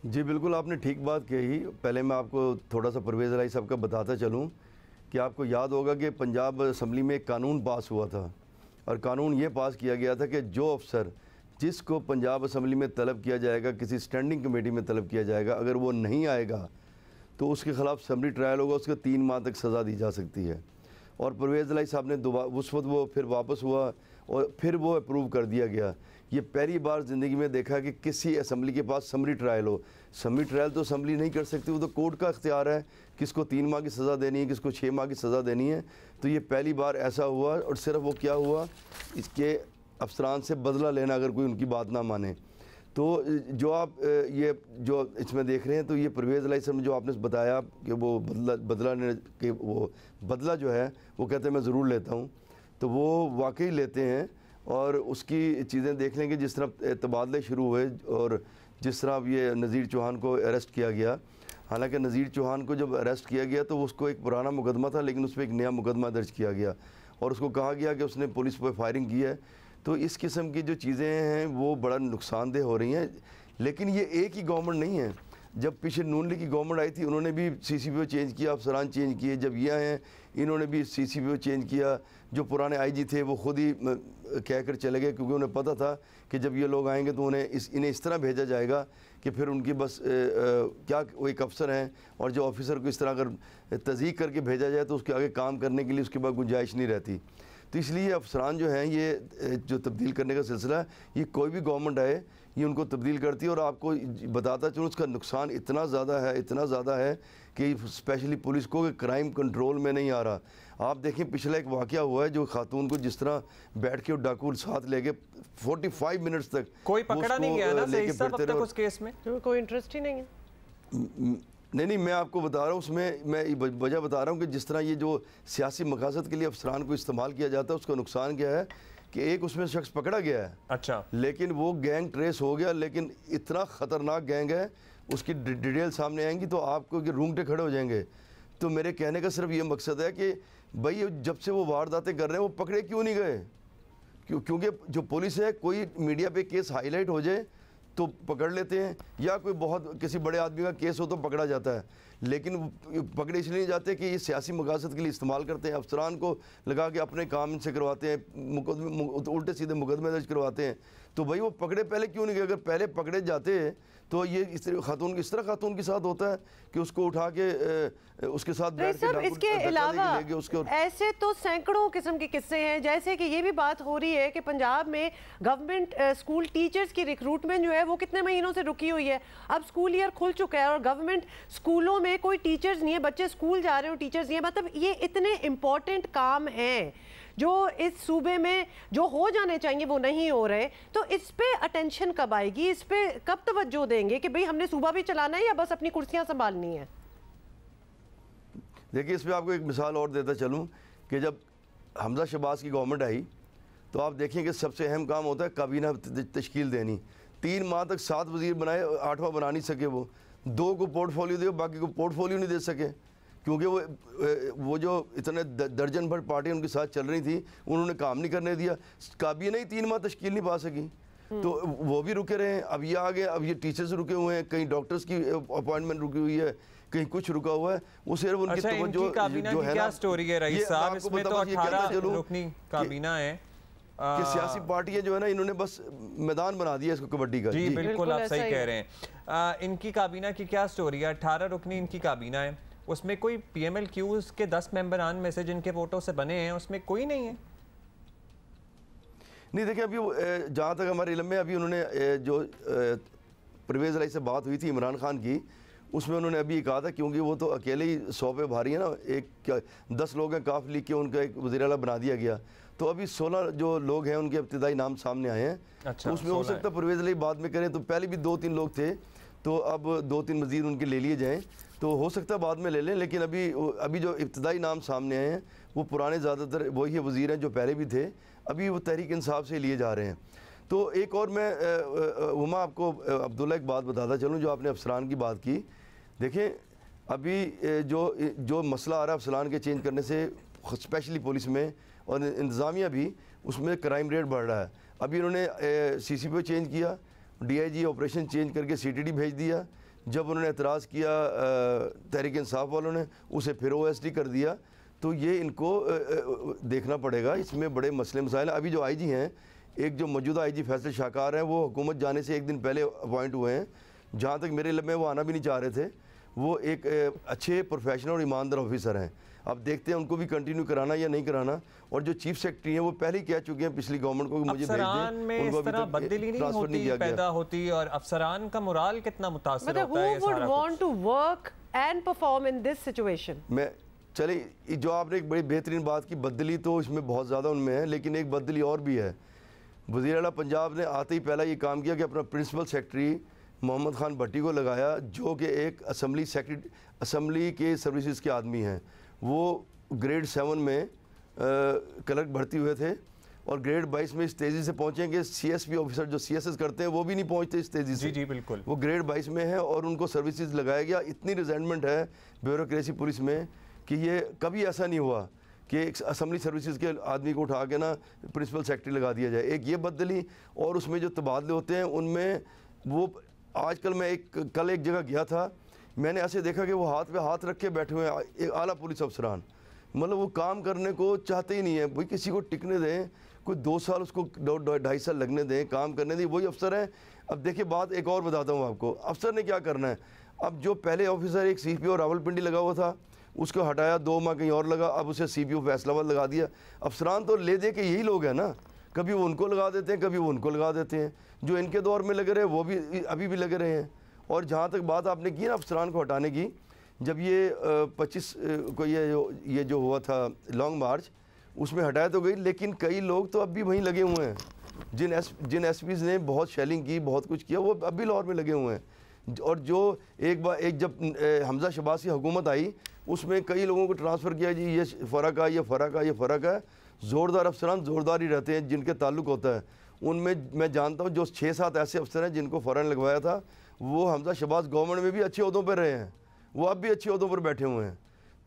जी बिल्कुल, आपने ठीक बात कही। पहले मैं आपको थोड़ा सा परवेज़ इलाही साहब का बताता चलूँ कि आपको याद होगा कि पंजाब असम्बली में एक कानून पास हुआ था, और कानून ये पास किया गया था कि जो अफसर जिसको पंजाब असम्बली में तलब किया जाएगा, किसी स्टैंडिंग कमेटी में तलब किया जाएगा, अगर वो नहीं आएगा तो उसके ख़िलाफ़ समरी ट्रायल होगा, उसको 3 माह तक सज़ा दी जा सकती है। और परवेज़ इलाही साहब ने उस वक्त वो फिर वापस हुआ और फिर वो अप्रूव कर दिया गया। ये पहली बार ज़िंदगी में देखा कि किसी असम्बली के पास समरी ट्रायल हो। समरी ट्रायल तो असम्बली नहीं कर सकती, वो तो कोर्ट का इख्तियार है, किसको 3 माह की सज़ा देनी है, किसको 6 माह की सज़ा देनी है। तो ये पहली बार ऐसा हुआ। और सिर्फ वो क्या हुआ, इसके अफसरान से बदला लेना, अगर कोई उनकी बात ना माने। तो जो आप ये जो इसमें देख रहे हैं, तो ये परवेज़ इलाही साहब ने जो आपने बताया कि वो बदला जो है वो कहते हैं मैं ज़रूर लेता हूँ, तो वो वाकई लेते हैं। और उसकी चीज़ें देख लेंगे, जिस तरह तबादले शुरू हुए और जिस तरह अब ये नज़ीर चौहान को अरेस्ट किया गया। हालांकि नज़ीर चौहान को जब अरेस्ट किया गया तो उसको एक पुराना मुकदमा था, लेकिन उस पर एक नया मुकदमा दर्ज किया गया और उसको कहा गया कि उसने पुलिस पर फायरिंग की है। तो इस किस्म की जो चीज़ें हैं वो बड़ा नुकसानदेह हो रही हैं। लेकिन ये एक ही गवर्नमेंट नहीं है। जब पीछे नून लीग की गवर्नमेंट आई थी, उन्होंने भी CCPO चेंज किया, अफसरान चेंज किए। जब ये आए हैं, इन्होंने भी CCPO चेंज किया। जो पुराने IG थे वो खुद ही कहकर चले गए, क्योंकि उन्हें पता था कि जब ये लोग आएंगे तो इन्हें इस तरह भेजा जाएगा कि फिर उनकी बस क्या वो एक अफसर हैं, और जो ऑफिसर को इस तरह अगर तज़ीक करके भेजा जाए तो उसके आगे काम करने के लिए उसके बाद गुंजाइश नहीं रहती। तो इसलिए अफसरान जो हैं ये जो तब्दील करने का सिलसिला है, ये कोई भी गवर्नमेंट आए ये उनको तब्दील करती है। और आपको बताता चलूँ उसका नुकसान इतना ज़्यादा है कि स्पेशली पुलिस को क्राइम कंट्रोल में नहीं आ रहा। आप देखें पिछला एक वाक़या हुआ है जो खातून को जिस तरह बैठ के डाकू साथ ले गए 45 मिनट्स तक कोई पकड़ा नहीं गया ना सही सब अब तक उस केस में, कोई इंटरेस्ट ही नहीं है। नहीं, मैं आपको बता रहा हूँ उसमें मैं वजह बता रहा हूँ कि जिस तरह ये जो सियासी मकासद के लिए अफसरान को इस्तेमाल किया जाता है उसका नुकसान क्या है कि एक उसमें शख्स पकड़ा गया है, अच्छा, लेकिन वो गैंग ट्रेस हो गया, लेकिन इतना ख़तरनाक गैंग है उसकी डिटेल सामने आएंगी तो आपको कि रूंगटे खड़े हो जाएंगे। तो मेरे कहने का सिर्फ ये मकसद है कि भाई जब से वो वारदातें कर रहे हैं वो पकड़े क्यों नहीं गए? क्योंकि जो पुलिस है कोई मीडिया पे केस हाईलाइट हो जाए तो पकड़ लेते हैं, या कोई बहुत किसी बड़े आदमी का केस हो तो पकड़ा जाता है, लेकिन पकड़े इसलिए नहीं जाते कि ये सियासी मकासद के लिए इस्तेमाल करते हैं। अफसरान को लगा के अपने काम से करवाते हैं, उल्टे सीधे मुकदमे दर्ज करवाते हैं। तो भाई वो पकड़े पहले क्यों नहीं गए? अगर पहले पकड़े जाते तो ये इस तरह खातून के साथ होता है कि उसको उठा के उसके साथ बैठ के इसके अलावा ऐसे तो सैकड़ों किस्म के किस्से हैं, जैसे कि ये भी बात हो रही है कि पंजाब में गवर्नमेंट स्कूल टीचर्स की रिक्रूटमेंट जो है वो कितने महीनों से रुकी हुई है। अब स्कूल ईयर खुल चुका है और गवर्नमेंट स्कूलों में कोई टीचर्स नहीं है, बच्चे स्कूल जा रहे हो टीचर्स नहीं है। मतलब ये इतने इम्पोर्टेंट काम हैं जो इस सूबे में जो हो जाने चाहिए वो नहीं हो रहे। तो इस पे अटेंशन कब आएगी, इस पे कब तवज्जो देंगे कि भाई हमने सूबा भी चलाना है या बस अपनी कुर्सियां संभालनी है? देखिए, इस पे आपको एक मिसाल और देता चलूं कि जब हमजा शहबाज की गवर्नमेंट आई तो आप देखें कि सबसे अहम काम होता है काबीना तश्कील देनी। 3 माह तक 7 वजीर बनाए, 8वां बना नहीं सके, वो 2 को पोर्टफोलियो दिए, बाकी को पोर्टफोलियो नहीं दे सके, क्योंकि वो जो इतने दर्जन भर पार्टियां उनके साथ चल रही थी उन्होंने काम नहीं करने दिया। काबीना ही 3 माह तश्कील नहीं पा सकी, तो वो भी रुके रहे हैं। अब ये आ गए, अब ये टीचर्स रुके हुए हैं, कहीं डॉक्टर्स की अपॉइंटमेंट रुकी हुई है, कहीं कुछ रुका हुआ है। वो सिर्फ उनकी जो है क्या स्टोरी है रईस साहब, इसमें तो 18 रुकनी काबीना है कि सियासी पार्टियां जो है ना इन्होंने बस मैदान बना दिया इसको कबड्डी का। जी बिल्कुल आप सही कह रहे हैं। इनकी काबीना की क्या स्टोरी है? 18 रुकनी इनकी काबीना है, उसमें कोई PMLQs के 10 मेंबरान में से जिनके वोटों से बने हैं उसमें कोई नहीं है। नहीं, देखिए अभी जहाँ तक हमारे इल्म में अभी उन्होंने जो परवेज़ इलाही से बात हुई थी इमरान खान की, उसमें उन्होंने अभी कहा था क्योंकि वो तो अकेले ही 100 पे भारी है ना, 10 लोग हैं काफ लीग के, उनका एक वज़ीर आला बना दिया गया। तो अभी 16 जो लोग हैं उनके इब्तिदाई नाम सामने आए हैं। अच्छा, उसमें हो सकता है परवेज़ इलाही बाद में करें, तो पहले भी 2-3 लोग थे, तो अब 2-3 मज़ीद उनके ले लिए जाएँ, तो हो सकता है बाद में ले लें। लेकिन अभी जो इब्तिदाई नाम सामने आए हैं वो पुराने ज़्यादातर वही वज़ीर हैं जो पहले भी थे, अभी वो तहरीक इंसाफ से लिए जा रहे हैं। तो एक और मैं उमा आपको अब्दुल्ला एक बात बताता चलूँ, जो आपने अफसरान की बात की। देखें अभी जो मसला आ रहा है अफसरान के चेंज करने से, स्पेशली पुलिस में और इंतज़ामिया भी, उसमें क्राइम रेट बढ़ रहा है। अभी इन्होंने CCPO चेंज किया, DIG ऑपरेशन चेंज करके CTD भेज दिया। जब उन्होंने एतराज़ किया तहरीक इंसाफ वालों ने, उसे फिर OSD कर दिया। तो ये इनको देखना पड़ेगा, इसमें बड़े मसले मसाइल हैं। अभी जो IG हैं, एक जो मौजूदा IG फैसल शाकार हैं, वो हुकूमत जाने से 1 दिन पहले अपॉइंट हुए हैं। जहाँ तक मेरे इल्म में वो आना भी नहीं चाह रहे थे। वो एक अच्छे प्रोफेशनल और ईमानदार ऑफिसर हैं। अब देखते हैं उनको भी कंटिन्यू कराना या नहीं कराना। और जो चीफ सेक्रेटरी हैं वो पहले ही कह चुके हैं पिछली गवर्नमेंट को कि मुझे भेज दें, उनको अभी तक ट्रांसफर नहीं किया पैदा होती। और अफसरान का मोराल कितना मुतासिर होता है। Who would want to work and perform in this situation? मैं चले, जो आपने एक बड़ी बेहतरीन बात की, बदली तो इसमें बहुत ज़्यादा उनमें है, लेकिन एक बदली और भी है। वज़ीर आला पंजाब ने आते ही पहला ये काम किया कि अपना प्रिंसिपल सेक्रेटरी मोहम्मद खान भट्टी को लगाया, जो कि एक असम्बली के सर्विसेज के आदमी हैं। वो ग्रेड 7 में क्लर्क भर्ती हुए थे और ग्रेड 22 में इस तेज़ी से पहुँचेंगे। CSP ऑफिसर जो CSS करते हैं वो भी नहीं पहुँचते इस तेज़ी से। जी बिल्कुल। वो ग्रेड 22 में है और उनको सर्विसेज लगाया गया। इतनी रिजेंटमेंट है ब्यूरोक्रेसी पुलिस में कि ये कभी ऐसा नहीं हुआ कि एक असम्बली सर्विसेज के आदमी को उठा के ना प्रिंसिपल सेक्रेटरी लगा दिया जाए। एक ये बदली, और उसमें जो तबादले होते हैं उनमें वो आजकल मैं कल एक जगह गया था, मैंने ऐसे देखा कि वो हाथ पे हाथ रख के बैठे हुए हैं आला पुलिस अफसरान। मतलब वो काम करने को चाहते ही नहीं है। भाई किसी को टिकने दें, कोई 2 साल उसको 2-2.5 साल लगने दें, काम करने दें, वही अफसर हैं। अब देखिए बात एक और बताता हूँ आपको, अफसर ने क्या करना है। अब जो पहले ऑफिसर एक CPO रावलपिंडी लगा हुआ था, उसको हटाया, 2 माह कहीं और लगा, अब उसे CPO फैसलाबाद लगा दिया। अफसरान तो ले दे के यही लोग हैं ना, कभी वो उनको लगा देते हैं, कभी वो उनको लगा देते हैं। जो इनके दौर में लगे रहे वो भी अभी भी लगे रहे हैं। और जहाँ तक बात आपने की ना अफसरान को हटाने की, जब ये 25 को ये जो हुआ था लॉन्ग मार्च, उसमें हटाया तो गई, लेकिन कई लोग तो अब भी वहीं लगे हुए हैं। जिन SPs ने बहुत शेलिंग की, बहुत कुछ किया, वो अब भी लाहौर में लगे हुए हैं। और जो एक जब हमजा शहबाज की हुकूमत आई, उसमें कई लोगों को ट्रांसफ़र किया जी, ये फ़र्क है, ये फ़र्क है, ये फ़र्क है। ज़ोरदार अफसरान ज़ोरदार ही रहते हैं जिनके ताल्लुक़ होता है। उनमें मैं जानता हूँ जो 6-7 ऐसे अफसर हैं जिनको फ़ौरन लगवाया था, वो हमजा शहबाज गवर्नमेंट में भी अच्छे ओहदों पर रहे हैं, वो अब भी अच्छे ओहदों पर बैठे हुए हैं।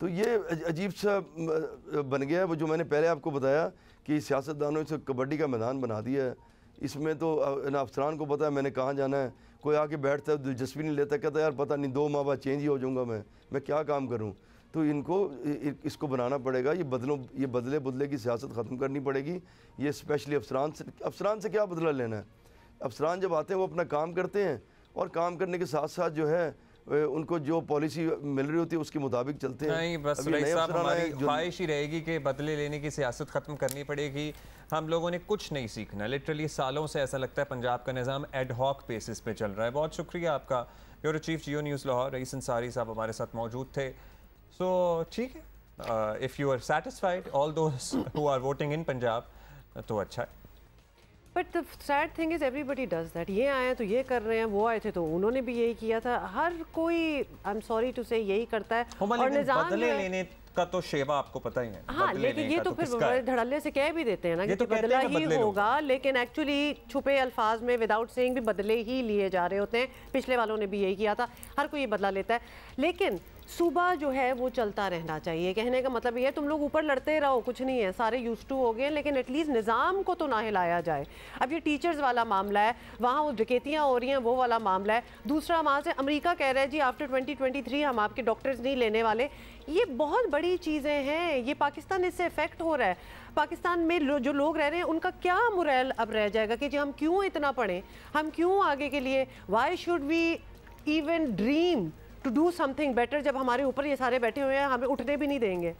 तो ये अजीब सा बन गया है। वो जो मैंने पहले आपको बताया कि सियासतदानों से कबड्डी का मैदान बना दिया है। इसमें तो ना अफसरान को पता है मैंने कहाँ जाना है, कोई आके बैठता है दिलचस्पी नहीं लेता, कहता है यार पता नहीं 2 माह बाद चेंज ही हो जाऊँगा, मैं क्या काम करूँ। तो इनको इसको बनाना पड़ेगा, ये बदले बुदले की सियासत ख़त्म करनी पड़ेगी। ये स्पेशली अफसरान से क्या बदला लेना है। अफसरान जब आते हैं वो अपना काम करते हैं, और काम करने के साथ साथ जो है उनको जो पॉलिसी मिल रही होती है उसके मुताबिक चलते हैं। नहीं, बस रईस साहब हमारी ख्वाहिश ही रहेगी कि बदले लेने की सियासत ख़त्म करनी पड़ेगी। हम लोगों ने कुछ नहीं सीखना, लिटरली सालों से ऐसा लगता है पंजाब का निज़ाम एड हॉक बेसिस पे चल रहा है। बहुत शुक्रिया आपका। Bureau chief Geo news Lahore Raees Ansari sahab हमारे साथ मौजूद थे। सो ठीक है, if you are satisfied all those who are voting in Punjab, तो अच्छा है। But the sad thing is everybody does that. ये आए तो ये कर रहे हैं, वो आए थे तो उन्होंने भी यही किया था। हर कोई आई एम सॉरी टू से यही करता है। और निजाम बदले लेने का तो शेवा आपको पता ही है। हाँ, लेकिन ये तो फिर धड़ल्ले से कह भी देते हैं ना कि तो बदला ही होगा, लेकिन एक्चुअली छुपे अल्फाज में विदाउट सेइंग भी बदले ही लिए जा रहे होते हैं। पिछले वालों ने भी यही किया था, हर कोई ये बदला लेता है। लेकिन सूबा जो है वो चलता रहना चाहिए। कहने का मतलब ये है तुम लोग ऊपर लड़ते रहो, कुछ नहीं है, सारे यूज्ड टू हो गए, लेकिन एटलीस्ट निज़ाम को तो ना हिलाया जाए। अब ये टीचर्स वाला मामला है, वहाँ वो डकैतियाँ हो रही हैं, वो वाला मामला है। दूसरा वहाँ से अमेरिका कह रहा है जी आफ्टर 2023 हम आपके डॉक्टर्स नहीं लेने वाले। ये बहुत बड़ी चीज़ें हैं, ये पाकिस्तान इससे इफेक्ट हो रहा है। पाकिस्तान में जो लोग रह रहे हैं उनका क्या मुरैल अब रह जाएगा कि जी हम क्यों इतना पढ़ें, हम क्यों आगे के लिए, why should we even dream to do something better जब हमारे ऊपर ये सारे बैठे हुए हैं, हमें उठने भी नहीं देंगे।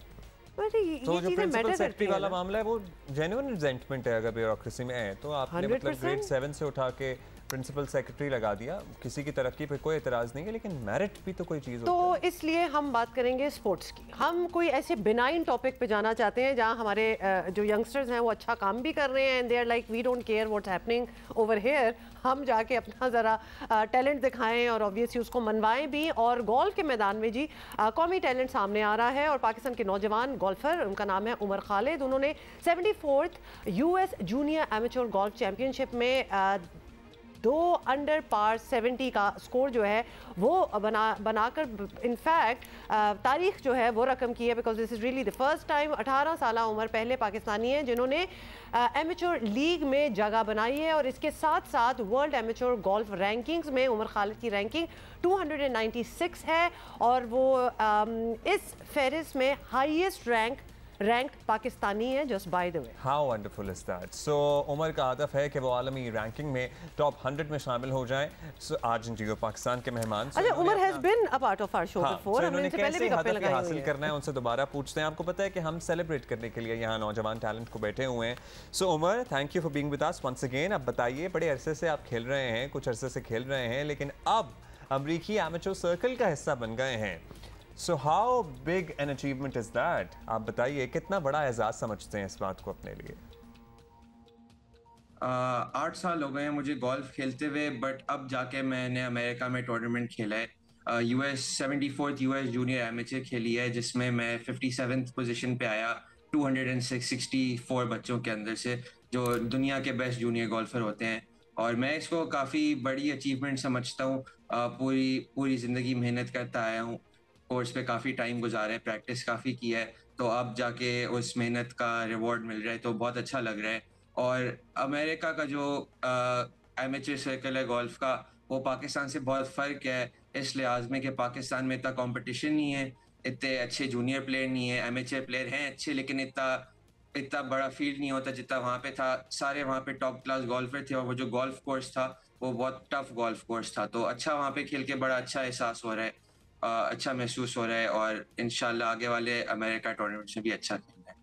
तो जो प्रिंसिपल सेक्रेटरी वाला मामला है वो जेन्युइन रिजेंटमेंट है अगर ब्यूरोक्रेसी में है तो। आपने मतलब ग्रेड 7 से उठा के प्रिंसिपल सेक्रेटरी लगा दिया, किसी की तरक्की पे कोई एतराज़ नहीं है, लेकिन मेरिट भी तो कोई चीज़ तो इसलिए हम बात करेंगे स्पोर्ट्स की। हम कोई ऐसे बिनाइन टॉपिक पे जाना चाहते हैं जहां हमारे जो यंगस्टर्स हैं वो अच्छा काम भी कर रहे हैं and they are like we don't care what's happening over here. हम जाके अपना ज़रा टैलेंट दिखाएं और ऑब्वियसली उसको मनवाएं भी। और गोल्फ के मैदान में जी कौमी टैलेंट सामने आ रहा है और पाकिस्तान के नौजवान गोल्फर, उनका नाम है उमर खालिद। उन्होंने 74th US junior amateur golf championship में 2 अंडर पार 70 का स्कोर जो है वो बनाकर इनफैक्ट तारीख जो है वो रकम की है, because this is really the first time. 18 साल उम्र पहले पाकिस्तानी हैं जिन्होंने एमेच्योर लीग में जगह बनाई है। और इसके साथ साथ वर्ल्ड एमेच्योर गोल्फ रैंकिंग्स में उमर खालिद की रैंकिंग 296 है और वो इस फहरिस्त में हाईएस्ट रैंक पाकिस्तानी है, just by the way. How wonderful is that. So Umar का हदफ है कि वो आलमी रैंकिंग में टॉप 100 में शामिल हो जाएं। सो आज जियो पाकिस्तान के मेहमान अच्छा Umar has been a part of our show before, हमने इनसे पहले भी गप्पे लगाई हुई हासिल करना है उनसे दोबारा पूछते हैं। आपको पता है कि हम सेलिब्रेट करने के लिए यहाँ नौजवान टैलेंट को बैठे हुए हैं। So Umar, thank you for being with us once again. अब बताइए, बड़े अरसे से आप खेल रहे हैं, कुछ अरसे से खेल रहे हैं, लेकिन अब अमरीकी एमेच्योर सर्कल का हिस्सा बन गए हैं। So how big an achievement is that? आप बताइए, कितना बड़ा एजाज समझते हैं इस बात को अपने लिए? 8 साल हो गए हैं मुझे गोल्फ खेलते हुए, बट अब जाके मैंने अमेरिका में टूर्नामेंट खेला है। US 74th US junior amateur खेली है जिसमें मैं 57th पोजीशन पे आया 264 बच्चों के अंदर से, जो दुनिया के बेस्ट जूनियर गोल्फर होते हैं। और मैं इसको काफ़ी बड़ी अचीवमेंट समझता हूँ। पूरी ज़िंदगी मेहनत करता आया हूँ, कोर्स पे काफ़ी टाइम गुजारा है, प्रैक्टिस काफ़ी की है, तो अब जाके उस मेहनत का रिवॉर्ड मिल रहा है तो बहुत अच्छा लग रहा है। और अमेरिका का जो एमेच्योर सर्कल है गोल्फ का, वो पाकिस्तान से बहुत फ़र्क है इस लिहाज में कि पाकिस्तान में इतना कंपटीशन नहीं है, इतने अच्छे जूनियर प्लेयर नहीं है। एमेच्योर प्लेयर हैं अच्छे, लेकिन इतना बड़ा फील्ड नहीं होता जितना वहाँ पे था। सारे वहाँ पे टॉप क्लास गोल्फर थे और वो जो गोल्फ कोर्स था वो बहुत टफ गोल्फ कोर्स था, तो अच्छा वहाँ पे खेल के बड़ा अच्छा एहसास हो रहा है। अच्छा महसूस हो रहा है और इंशाल्लाह आगे वाले अमेरिका टूर्नामेंट्स में भी अच्छा खेलना है।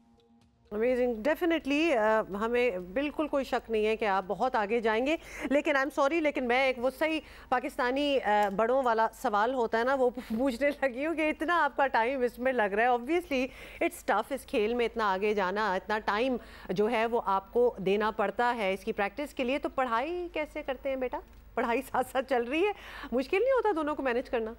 अमेजिंग, डेफिनेटली हमें बिल्कुल कोई शक नहीं है कि आप बहुत आगे जाएंगे। लेकिन आई एम सॉरी, लेकिन मैं एक वो सही पाकिस्तानी बड़ों वाला सवाल होता है ना, वो पूछने लगी हूँ कि इतना आपका टाइम इसमें लग रहा है। ऑब्वियसली इट्स टफ, इस खेल में इतना आगे जाना, इतना टाइम जो है वो आपको देना पड़ता है इसकी प्रैक्टिस के लिए। तो पढ़ाई कैसे करते हैं बेटा? पढ़ाई साथ साथ चल रही है, मुश्किल नहीं होता दोनों को मैनेज करना?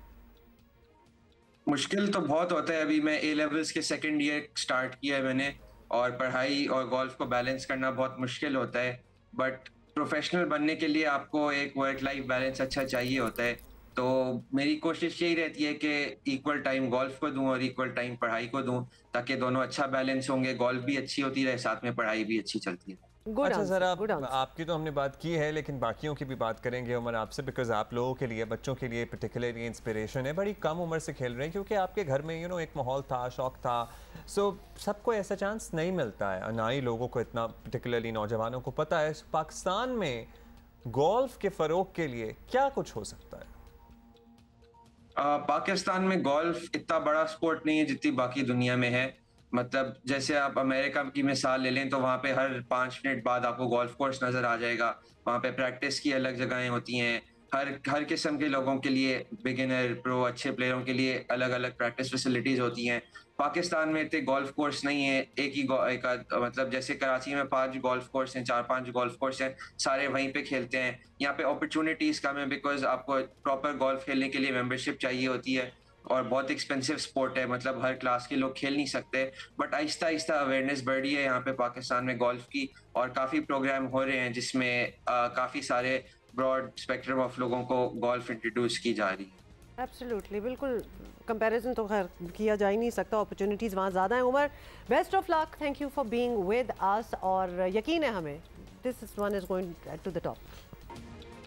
मुश्किल तो बहुत होता है। अभी मैं ए लेवल्स के सेकेंड ईयर स्टार्ट किया है मैंने, और पढ़ाई और गोल्फ को बैलेंस करना बहुत मुश्किल होता है। बट प्रोफेशनल बनने के लिए आपको एक वर्क लाइफ बैलेंस अच्छा चाहिए होता है। तो मेरी कोशिश यही रहती है कि इक्वल टाइम गोल्फ को दूं और इक्वल टाइम पढ़ाई को दूं, ताकि दोनों अच्छा बैलेंस होंगे, गोल्फ भी अच्छी होती रहे, साथ में पढ़ाई भी अच्छी चलती है। अच्छा सर, आपकी तो हमने बात की है, लेकिन बाकियों की भी बात करेंगे उमर आपसे, बिकॉज आप लोगों के लिए, बच्चों के लिए पर्टिकुलरली इंस्पिरेशन है। बड़ी कम उम्र से खेल रहे हैं, क्योंकि आपके घर में एक माहौल था, शौक था। सो सबको ऐसा चांस नहीं मिलता है, ना ही लोगों को इतना, पर्टिकुलरली नौजवानों को पता है। पाकिस्तान में गोल्फ के फ़रोग के लिए क्या कुछ हो सकता है? पाकिस्तान में गोल्फ इतना बड़ा स्पोर्ट नहीं है जितनी बाकी दुनिया में है। मतलब जैसे आप अमेरिका की मिसाल ले लें तो वहाँ पे हर 5 मिनट बाद आपको गोल्फ कोर्स नज़र आ जाएगा। वहाँ पे प्रैक्टिस की अलग जगहें होती हैं। हर किस्म के लोगों के लिए, बिगिनर, प्रो, अच्छे प्लेयरों के लिए अलग अलग प्रैक्टिस फैसिलिटीज़ होती हैं। पाकिस्तान में इतने गोल्फ कोर्स नहीं है। मतलब जैसे कराची में 5 गोल्फ कोर्स हैं, 4-5 गोल्फ कोर्स हैं, सारे वहीं पे खेलते हैं। यहाँ पे अपॉर्चुनिटीज़ कम है, बिकॉज आपको प्रॉपर गोल्फ खेलने के लिए मेंबरशिप चाहिए होती है और बहुत एक्सपेंसिव स्पोर्ट है। मतलब हर क्लास के लोग खेल नहीं सकते। बट आहिस्ता आहिस्ता अवेयरनेस बढ़ रही है यहाँ पे पाकिस्तान में गोल्फ की, और काफ़ी प्रोग्राम हो रहे हैं जिसमें काफ़ी सारे ब्रॉड स्पेक्ट्रम ऑफ लोगों को गोल्फ इंट्रोड्यूस की जा रही है। एब्सोल्युटली, बिल्कुल कंपैरिजन तो खैर किया जा ही नहीं सकता, अपॉर्चुनिटीज़ वहाँ ज़्यादा हैं। Umar, best of luck, thank you for being with us, और यकीन है हमें this one is going to the top.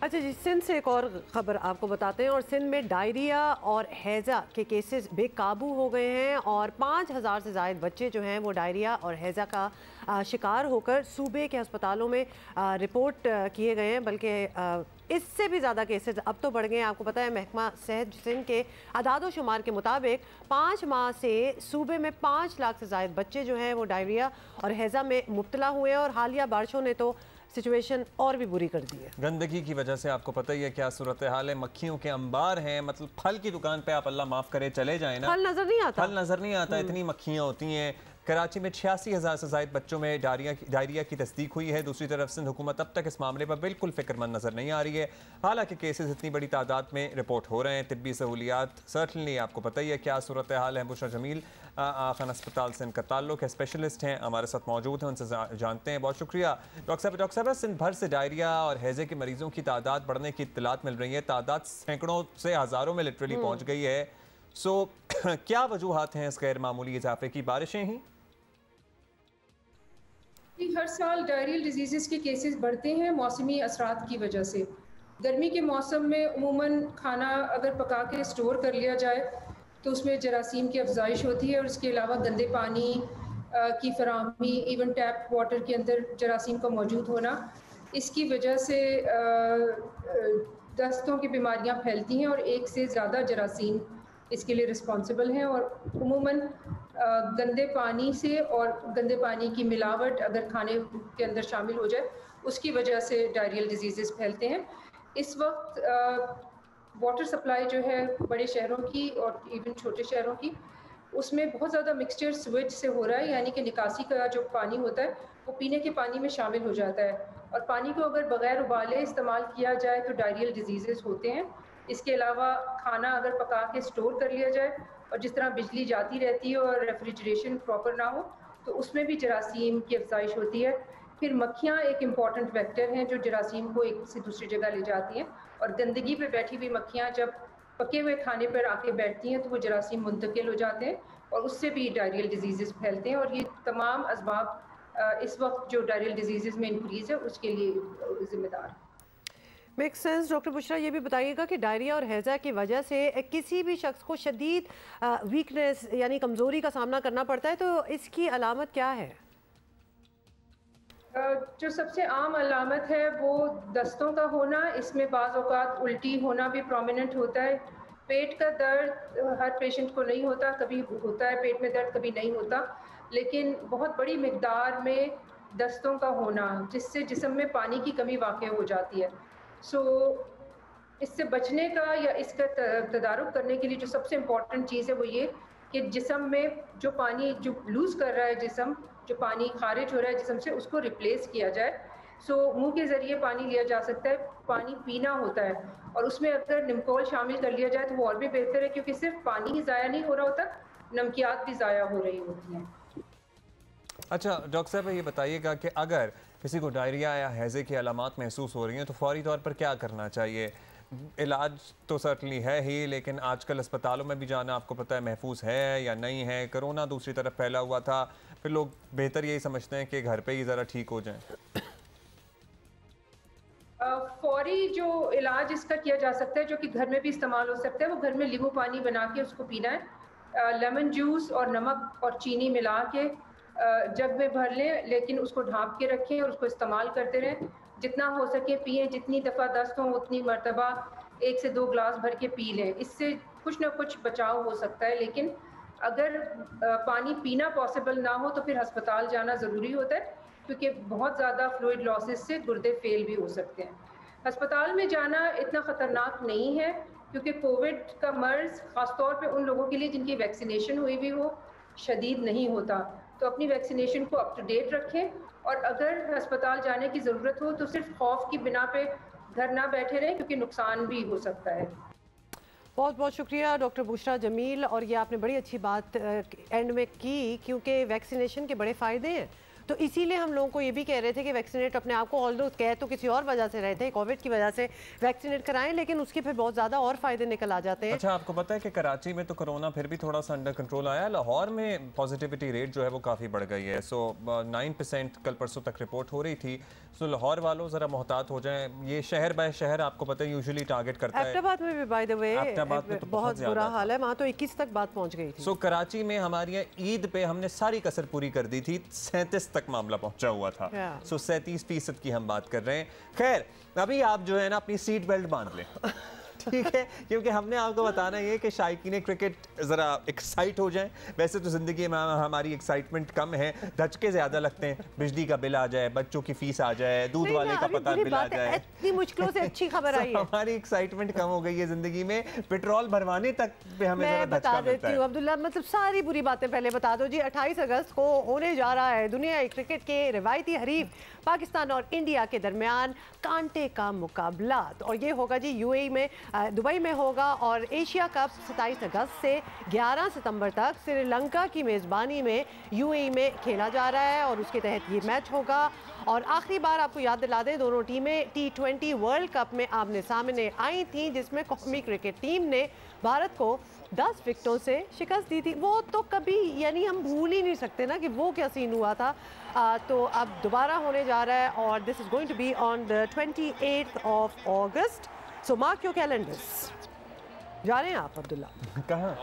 अच्छा जी, सिंध से एक और ख़बर आपको बताते हैं। और सिंध में डायरिया और हैज़ा के केसेस बेकाबू हो गए हैं, और 5000 से ज़ायद बच्चे जो हैं वो डायरिया और हैज़ा का शिकार होकर सूबे के अस्पतालों में रिपोर्ट किए गए हैं। बल्कि इससे भी ज़्यादा केसेस अब तो बढ़ गए हैं। आपको पता है, महकमा सेहत सिंध के अदाद शुमार के मुताबिक 5 माह से सूबे में 5 लाख से ज़ायद बच्चे जो हैं वो डायरिया और हैज़ा में मुब्तला हुए हैं। और हालिया बारिशों ने तो सिचुएशन और भी बुरी कर दी है। गंदगी की वजह से आपको पता ही है क्या सूरत हाल है। मक्खियों के अंबार हैं। मतलब फल की दुकान पे आप अल्लाह माफ़ करे चले जाए ना, फल नज़र नहीं आता, फल नज़र नहीं आता, इतनी मक्खियाँ होती हैं। कराची में 86,000 से ज़ायद बच्चों में डायरिया की तस्दीक हुई है। दूसरी तरफ सिंध हुकूमत अब तक इस मामले पर बिल्कुल फिक्रमंद नज़र नहीं आ रही है। हालांकि केसेस इतनी बड़ी तादाद में रिपोर्ट हो रहे हैं। तिब्बी सहूलियात सर्टनली आपको पता ही है क्या सूरत हाल है। बुशरा जमील खान अस्पताल से इनका ताल्लुक है, स्पेशलिस्ट हैं, हमारे साथ मौजूद हैं, उनसे जानते हैं। बहुत शुक्रिया डॉक्टर साहब। सिंध भर से डायरिया और हैज़े के मरीजों की तादाद बढ़ने की इत्तलात मिल रही है। तादाद सैकड़ों से हज़ारों में लिटरली पहुँच गई है। सो क्या वजूहात हैं इस गैर मामूली इजाफे की? बारिशें ही? हर साल डायरियल डिजीज़ के केसेस बढ़ते हैं मौसमी असरात की वजह से। गर्मी के मौसम में उमूमन खाना अगर पका के स्टोर कर लिया जाए तो उसमें जरासीम की अफजाइश होती है, और इसके अलावा गंदे पानी की फराहमी, इवन टैप वाटर के अंदर जरासीम का मौजूद होना, इसकी वजह से दस्तों की बीमारियां फैलती हैं और एक से ज़्यादा जरासीम इसके लिए रिस्पॉन्सिबल हैं। और उमूमन गंदे पानी से और गंदे पानी की मिलावट अगर खाने के अंदर शामिल हो जाए, उसकी वजह से डायरियल डिजीज़ फैलते हैं। इस वक्त वाटर सप्लाई जो है बड़े शहरों की और इवन छोटे शहरों की, उसमें बहुत ज़्यादा मिक्सचर स्विच से हो रहा है, यानी कि निकासी का जो पानी होता है वो पीने के पानी में शामिल हो जाता है। और पानी को अगर बग़ैर उबाले इस्तेमाल किया जाए तो डायरियल डिजीज़ होते हैं। इसके अलावा खाना अगर पका के स्टोर कर लिया जाए, और जिस तरह बिजली जाती रहती है और रेफ्रिजरेशन प्रॉपर ना हो, तो उसमें भी जरासीम की अफजाइश होती है। फिर मक्खियाँ एक इम्पॉर्टेंट वेक्टर हैं जो जरासीम को एक से दूसरी जगह ले जाती हैं, और गंदगी पे बैठी हुई मक्खियाँ जब पके हुए खाने पर आके बैठती हैं तो वो जरासीम मुंतकिल हो जाते हैं, और उससे भी डायरियल डिजीज़ फैलते हैं। और ये तमाम असबाब इस वक्त जो डायरियल डिजीज़ में इंक्रीज़ है उसके लिए ज़िम्मेदार है। Make sense. डॉक्टर बुशरा, ये भी बताइएगा कि डायरिया और हैज़ा की वजह से किसी भी शख्स को शदीद वीकनेस यानी कमज़ोरी का सामना करना पड़ता है, तो इसकी अलामत क्या है? जो सबसे आम अलामत है वो दस्तों का होना। इसमें बाज़ औक़ात उल्टी होना भी प्रोमिनेंट होता है, पेट का दर्द हर पेशेंट को नहीं होता, कभी होता है पेट में दर्द, कभी नहीं होता, लेकिन बहुत बड़ी मिकदार में दस्तों का होना जिससे जिस्म में पानी की कमी वाक़ई हो जाती है। सो इससे बचने का या इसका तदारुक करने के लिए जो सबसे इम्पॉर्टेंट चीज़ है वो ये कि जिस्म में जो पानी जो लूज़ कर रहा है जिस्म, जो पानी खारिज हो रहा है जिस्म से, उसको रिप्लेस किया जाए। सो मुंह के ज़रिए पानी लिया जा सकता है, पानी पीना होता है और उसमें अगर निमकोल शामिल कर लिया जाए तो वो और भी बेहतर है, क्योंकि सिर्फ पानी ही ज़ाया नहीं हो रहा होता, नमकियात भी ज़ाया हो रही होती हैं। अच्छा डॉक्टर साहब ये बताइएगा कि अगर किसी को डायरिया या हैज़े की अलामात महसूस हो रही हैं तो फौरी तौर पर क्या करना चाहिए? इलाज तो सर्टनली है ही, लेकिन आजकल अस्पतालों में भी जाना आपको पता है महफूज है या नहीं है। कोरोना दूसरी तरफ फैला हुआ था, फिर लोग बेहतर यही समझते हैं कि घर पे ही ज़रा ठीक हो जाएं। फौरी जो इलाज इसका किया जा सकता है, जो कि घर में भी इस्तेमाल हो सकता है, वो घर में नींबू पानी बना के उसको पीना है। लेमन जूस और नमक और चीनी मिला के जग में भर लें, लेकिन उसको ढाँप के रखें और उसको इस्तेमाल करते रहें। जितना हो सके पिए, जितनी दफ़ा दस्त हो उतनी मरतबा 1 से 2 ग्लास भर के पी लें। इससे कुछ ना कुछ बचाव हो सकता है, लेकिन अगर पानी पीना पॉसिबल ना हो तो फिर अस्पताल जाना ज़रूरी होता है, क्योंकि बहुत ज़्यादा फ्लूइड लॉसेस से गुर्दे फेल भी हो सकते हैं। अस्पताल में जाना इतना ख़तरनाक नहीं है, क्योंकि कोविड का मर्ज़ ख़ासतौर पे उन लोगों के लिए जिनकी वैक्सीनेशन हुई भी हो शदीद नहीं होता। तो अपनी वैक्सीनेशन को अप टू डेट रखें, और अगर अस्पताल जाने की ज़रूरत हो तो सिर्फ खौफ की बिना पे घर ना बैठे रहें, क्योंकि नुकसान भी हो सकता है। बहुत बहुत शुक्रिया डॉक्टर बुशरा जमील, और ये आपने बड़ी अच्छी बात एंड में की, क्योंकि वैक्सीनेशन के बड़े फ़ायदे हैं। तो इसीलिए हम लोगों को ये भी कह रहे थे कि वैक्सीनेट अपने आप को, ऑल्दो कह तो किसी और वजह से रहे थे, कोविड की वजह से वैक्सीनेट कराएं, लेकिन उसके फिर बहुत ज़्यादा और फ़ायदे निकल आ जाते हैं। अच्छा आपको पता है कि कराची में तो कोरोना फिर भी थोड़ा सा अंडर कंट्रोल आया, लाहौर में पॉजिटिविटी रेट जो है वो काफ़ी बढ़ गई है। सो 9% कल परसों तक रिपोर्ट हो रही थी। सो लाहौर वालों ज़रा मोहतात हो जाएं। ये शहर बाय शहर आपको पता है यूजुअली टारगेट करता है। एबटाबाद में भी बाय द वे बहुत बुरा हाल है, वहाँ तो 21 तक बात पहुँच गई थी। सो कराची में हमारी ईद पे हमने सारी कसर पूरी कर दी थी, 37 तक मामला पहुंचा हुआ था। सो 37% की हम बात कर रहे हैं। खैर अभी आप जो है ना अपनी सीट बेल्ट बांध लें, ठीक है, क्योंकि हमने आपको बताना ये कि शायकीन क्रिकेट ज़रा एक्साइट हो जाएं। वैसे तो ज़िंदगी में हमारी एक्साइटमेंट कम है, धचके ज़्यादा लगते हैं, बिजली का बिल आ जाए, बच्चों की फीस आ जाए, दूध वाले का पता बिल आ जाए, इतनी मुश्किलों से अच्छी खबर आई है। हमारी एक्साइटमेंट कम हो गई है ज़िंदगी में, पेट्रोल भरवाने तक पे हमें मैं बता देती हूँ अब्दुल्ला, मतलब सारी बुरी बातें पहले बता दो जी। 28 अगस्त को होने जा रहा है दुनिया क्रिकेट के रिवायती हरीफ पाकिस्तान और इंडिया के दरमियान कांटे का मुकाबला, और ये होगा जी यूएई में, दुबई में होगा। और एशिया कप 27 अगस्त से 11 सितंबर तक श्रीलंका की मेज़बानी में यूएई में खेला जा रहा है, और उसके तहत ये मैच होगा। और आखिरी बार आपको याद दिला दें, दोनों टीमें T20 वर्ल्ड कप में आमने सामने आई थी, जिसमें कौमी क्रिकेट टीम ने भारत को 10 विकेटों से शिकस्त दी थी। वो तो कभी यानी हम भूल ही नहीं सकते ना कि वो क्या सीन हुआ था। तो अब दोबारा होने जा रहा है, और this is going to be on the 28th of August, so mark your calendars. जा रहे हैं आप अब्दुल्ला? कहाँ?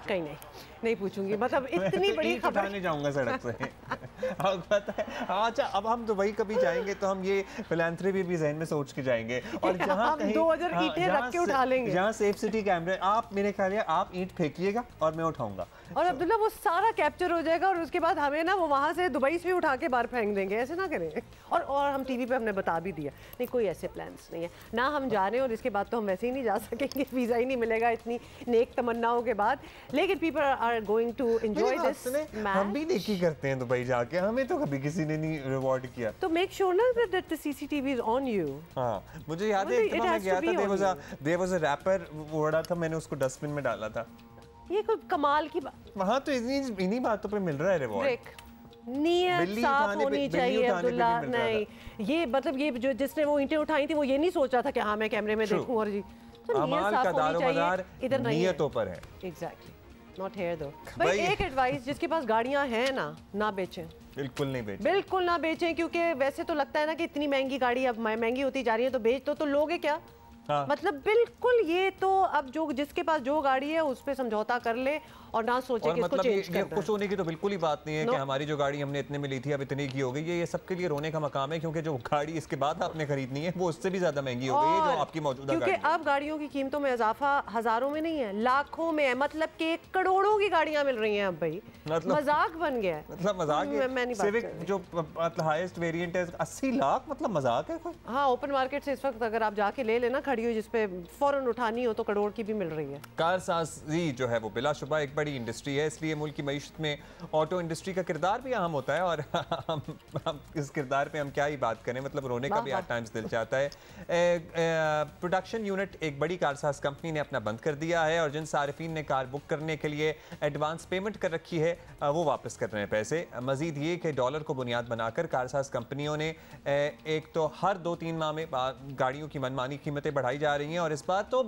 कहीं नहीं पूछूंगी, मतलब इतनी बड़ी खबर नहीं जाऊंगा सड़क से। आपको पता है, अच्छा अब हम दुबई कभी जाएंगे तो हम ये फिलैंथ्रोपी भी जहन में सोच के जाएंगे, और जहाँ हम 2000 ईंटें रख के उठा लेंगे, जहाँ सेफ सिटी कैमरे, आप मेरे ख्याल है आप ईंट फेंकिएगा और मैं उठाऊंगा, और अब्दुल्ला वो सारा कैप्चर हो जाएगा, और उसके बाद हमें ना वो वहाँ से दुबई से उठा के बाहर फेंक देंगे। ऐसे ना करें। और हम टीवी पे हमने बता भी दिया, नहीं कोई ऐसे प्लान्स नहीं है ना, हम जा रहे हैं, और इसके बाद तो हम वैसे ही नहीं जा सकेंगे, वीज़ा ही नहीं मिलेगा इतनी नेक तमन्नाओं के बाद। लेकिन people are going to enjoy this match. हम भी नेकी करते हैं दुबई जाके, हमें तो कभी किसी ने नहीं रिवॉर्ड किया। तो मेक श्योर ना that the CCTV is on you. हाँ मुझे याद है, मैं गया था, देयर वाज अ रैपर वो रहा था, मैंने उसको डस्टबिन में डाला था। ये कोई कमाल की बात, वहाँ तो इन्हीं बातों पे मिल रहा है रिवॉर्ड। नियत साफ होनी चाहिए अब्दुल्ला। नहीं ये मतलब ये जो जिसने वो ईंटें उठाई थी वो ये नहीं सोच रहा था कि हाँ मैं कैमरे में देखूं, और जी तो नियत साफ होनी चाहिए, इधर नहीं नियतों पर है। एग्जैक्टली, नॉट हियर दो। भाई एक एडवाइस, जिसके पास गाड़ियां हैं ना बेचें, बिल्कुल नहीं बेचें, बिल्कुल ना बेचें, क्योंकि वैसे तो लगता है ना कि इतनी महंगी गाड़ी अब महंगी होती जा रही है, तो बेच तो लोगे क्या? मतलब बिल्कुल ये तो अब जो जिसके पास जो गाड़ी है उस पर समझौता कर ले और ना सोचे कि इसको चेंज करना है। खुश होने की तो बिल्कुल ही बात नहीं है कि हमारी जो गाड़ी हमने इतने में ली थी अब इतनी की हो गई। ये सबके लिए रोने का मकाम है, क्योंकि जो गाड़ी इसके बाद आपने खरीदनी है वो उससे भी ज्यादा महंगी हो गई है जो आपकी मौजूदा गाड़ी है। क्योंकि अब गाड़ियों की कीमतों में इजाफा हजारों में नहीं है, लाखों में है। मतलब कि करोड़ों की गाड़ियां मिल रही हैं अब भाई, मजाक बन गया है। मतलब मजाक है। सिविक जो हाईएस्ट वेरिएंट है 80 लाख, मतलब मजाक है कोई? हाँ, ओपन मार्केट से इस वक्त अगर आप जाके ले लेना खड़ी हो जिसपे फौरन उठानी हो तो करोड़ की भी मिल रही है। कारसाजी जो है वो बिलाशुबा एक बड़ी इंडस्ट्री है, इसलिए मुल्क की मईशत में ऑटो इंडस्ट्री का किरदार भी अहम होता है। और हम इस किरदार पे हम क्या ही बात करें, मतलब रोने का भी एट टाइम्स दिल चाहता है। प्रोडक्शन यूनिट एक बड़ी कारसाज कंपनी ने अपना बंद कर दिया है और जिन सारिफीन ने कार बुक करने के लिए एडवांस पेमेंट कर रखी है वो वापस कर रहे हैं पैसे। मजीद ये कि डॉलर को बुनियाद बनाकर कारसाज कंपनियों ने एक तो हर 2-3 माह में गाड़ियों की मनमानी कीमतें बढ़ाई जा रही हैं और इस बार तो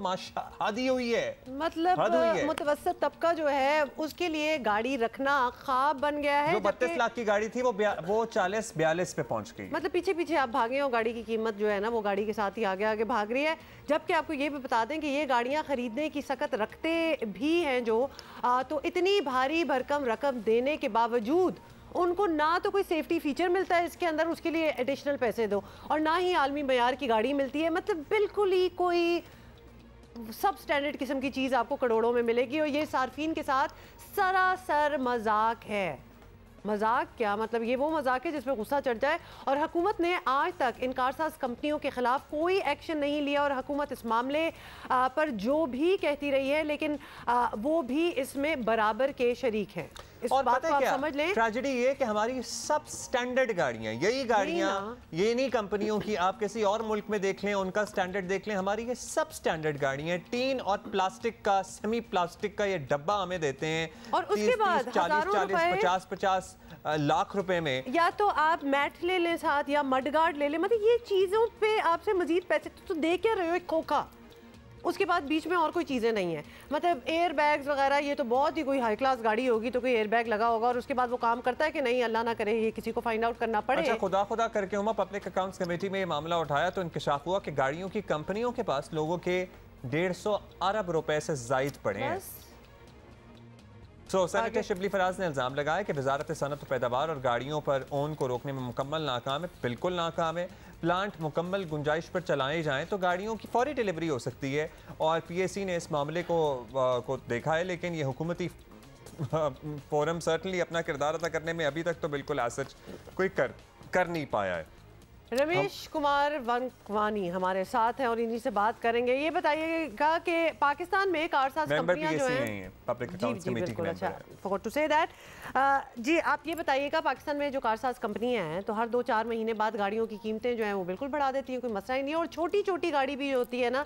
हद ही हुई है। मतलब मुतवस्सित तबका जो है उसके लिए गाड़ी रखना ख्वाब बन गया है। जो 32 लाख की गाड़ी थी वो 40-42 पे पहुंच गई। मतलब पीछे पीछे आप भागे और गाड़ी की कीमत जो है ना वो गाड़ी के साथ ही आगे आगे भाग रही है। जबकि आपको ये भी बता दें कि ये गाड़ियां खरीदने की सकत रखते भी हैं जो तो इतनी भारी भरकम रकम देने के बावजूद उनको ना तो कोई सेफ्टी फीचर मिलता है इसके अंदर, उसके लिए एडिशनल पैसे दो, और ना ही आलमी मयार की गाड़ी मिलती है। मतलब बिल्कुल ही कोई सब स्टैंडर्ड किस्म की चीज़ आपको करोड़ों में मिलेगी और ये सार्फिन के साथ सरासर मजाक है। मजाक क्या, मतलब ये वो मजाक है जिसमें गुस्सा चढ़ जाए। और हुकूमत ने आज तक इन कारसाज कंपनियों के खिलाफ कोई एक्शन नहीं लिया और हुकूमत इस मामले पर जो भी कहती रही है लेकिन वो भी इसमें बराबर के शरीक हैं। इस और बात पता को आप क्या समझ लें। ट्रेजेडी ये कि हमारी सब स्टैंडर्ड गाड़ियां, यही गाड़ियां, ये नहीं कंपनियों की, आप किसी और मुल्क में देख लें उनका स्टैंडर्ड देख लें, हमारी ये सब स्टैंडर्ड गाड़ियां टीन और प्लास्टिक का, सेमी प्लास्टिक का ये डब्बा हमें देते हैं और उसके बाद 40-50 लाख रुपए में। या तो आप मैट ले लें साथ या मडगार्ड ले लें, मतलब ये चीज़ों पे आपसे मजीद पैसे तो दे क्या रहे हो, एक खोखा। उसके बाद बीच में और कोई चीज़ें नहीं है, मतलब एयर बैग्स वगैरह, ये तो बहुत ही कोई हाई क्लास गाड़ी होगी तो कोई एयर बैग लगा होगा और उसके बाद वो काम करता है कि नहीं, अल्लाह ना करे ये किसी को फाइंड आउट करना पड़े। अच्छा, खुदा करके उमा पब्लिक अकाउंट्स कमेटी में ये मामला उठाया तो इंकशाफ हुआ कि गाड़ियों की कंपनियों के पास लोगों के 150 अरब रुपए से जायद पड़े हैं। सेनेटर शिबली फराज ने इल्ज़ाम लगाया कि वजारत सनत पैदावार और गाड़ियों पर ओन को रोकने में मुकम्मल नाकाम है। बिल्कुल नाकाम है। प्लांट मुकम्मल गुंजाइश पर चलाए जाएं तो गाड़ियों की फौरी डिलीवरी हो सकती है और PAC ने इस मामले को देखा है, लेकिन ये हुकूमती फोरम सर्टनली अपना किरदार अदा करने में अभी तक तो बिल्कुल एसच कोई कर नहीं पाया है। रमेश कुमार वनकवानी हमारे साथ हैं और इन्हीं से बात करेंगे। ये बताइएगा कि पाकिस्तान में कारसाज कंपनियां जो हैं, पब्लिक अकाउंट्स कमेटी के मेंबर हैं। Forgot to say that. जी आप ये बताइएगा, पाकिस्तान में जो कारसाज कंपनियां हैं तो हर 2-4 महीने बाद गाड़ियों की कीमतें जो हैं वो बिल्कुल बढ़ा देती हैं, कोई मसला ही नहीं है। और छोटी छोटी गाड़ी भी होती है ना,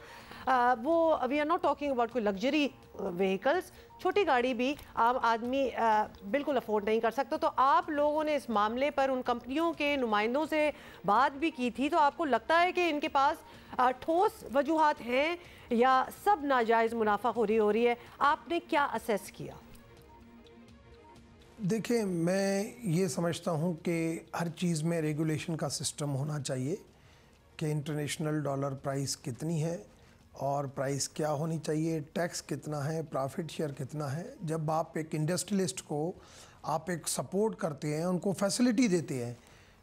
वो we are not talking about कोई लग्जरी व्हीकल्स, छोटी गाड़ी भी आम आदमी बिल्कुल अफोर्ड नहीं कर सकता। तो आप लोगों ने इस मामले पर उन कंपनियों के नुमाइंदों से बात भी की थी, तो आपको लगता है कि इनके पास ठोस वजूहात हैं या सब नाजायज़ मुनाफाखोरी हो रही है? आपने क्या असेस किया? देखिए, मैं ये समझता हूँ कि हर चीज़ में रेगुलेशन का सिस्टम होना चाहिए कि इंटरनेशनल डॉलर प्राइस कितनी है और प्राइस क्या होनी चाहिए, टैक्स कितना है, प्रॉफिट शेयर कितना है। जब आप एक इंडस्ट्रियलिस्ट को आप एक सपोर्ट करते हैं, उनको फैसिलिटी देते हैं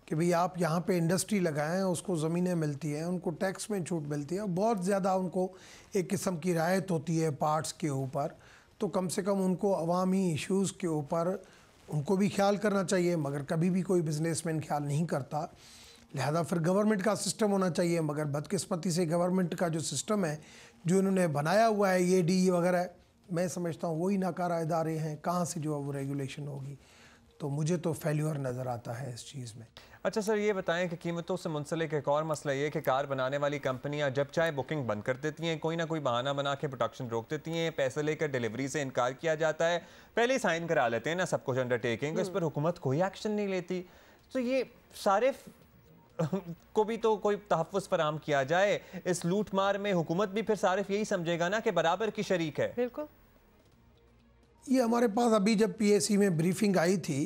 कि भाई आप यहाँ पे इंडस्ट्री लगाएं, उसको ज़मीनें मिलती हैं, उनको टैक्स में छूट मिलती है, बहुत ज़्यादा उनको एक किस्म की रियायत होती है पार्ट्स के ऊपर, तो कम से कम उनको अवामी इश्यूज़ के ऊपर उनको भी ख्याल करना चाहिए, मगर कभी भी कोई बिजनेसमैन ख्याल नहीं करता। लिहाजा फिर गवर्नमेंट का सिस्टम होना चाहिए, मगर बदकिस्मती से गवर्नमेंट का जो सिस्टम है, जो इन्होंने बनाया हुआ है, ये डी वगैरह, मैं समझता हूँ वही नाकारा इदारे हैं, कहाँ से जो है वो रेगुलेशन होगी। तो मुझे तो फेल्यूर नज़र आता है इस चीज़ में। अच्छा सर, ये बताएं कि कीमतों से मुंसलिक एक और मसला ये कि कार बनाने वाली कंपनियां जब चाहे बुकिंग बंद कर देती हैं, कोई ना कोई बहाना बना के प्रोडक्शन रोक देती हैं, पैसे लेकर डिलीवरी से इनकार किया जाता है, पहले ही साइन करा लेते हैं ना सब कुछ अंडरटेकिंग, इस पर हुकूमत कोई एक्शन नहीं लेती। तो ये सारे को भी तो कोई तहफ़्फ़ुज़ फराहम किया जाए। इस लूट मार में हुकूमत भी फिर सारिफ यही समझेगा ना कि बराबर की शरीक है। बिल्कुल। ये हमारे पास अभी जब PAC में ब्रीफिंग आई थी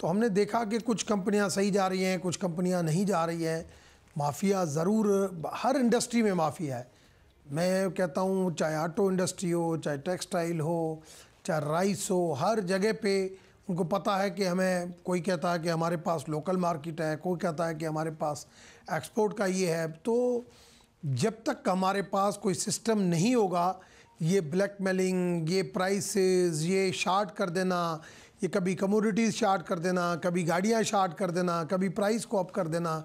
तो हमने देखा कि कुछ कंपनियां सही जा रही हैं, कुछ कंपनियां नहीं जा रही हैं। माफिया ज़रूर हर इंडस्ट्री में माफिया है, मैं कहता हूँ चाहे ऑटो इंडस्ट्री हो, चाहे टेक्सटाइल हो, चाहे राइस हो, हर जगह पे उनको पता है कि हमें, कोई कहता है कि हमारे पास लोकल मार्केट है, कोई कहता है कि हमारे पास एक्सपोर्ट का ये है। तो जब तक हमारे पास कोई सिस्टम नहीं होगा, ये ब्लैकमेलिंग, ये प्राइसेस, ये शार्ट कर देना, ये कभी कमोडिटीज़ शार्ट कर देना, कभी गाड़ियाँ शार्ट कर देना, कभी प्राइस को अप कर देना,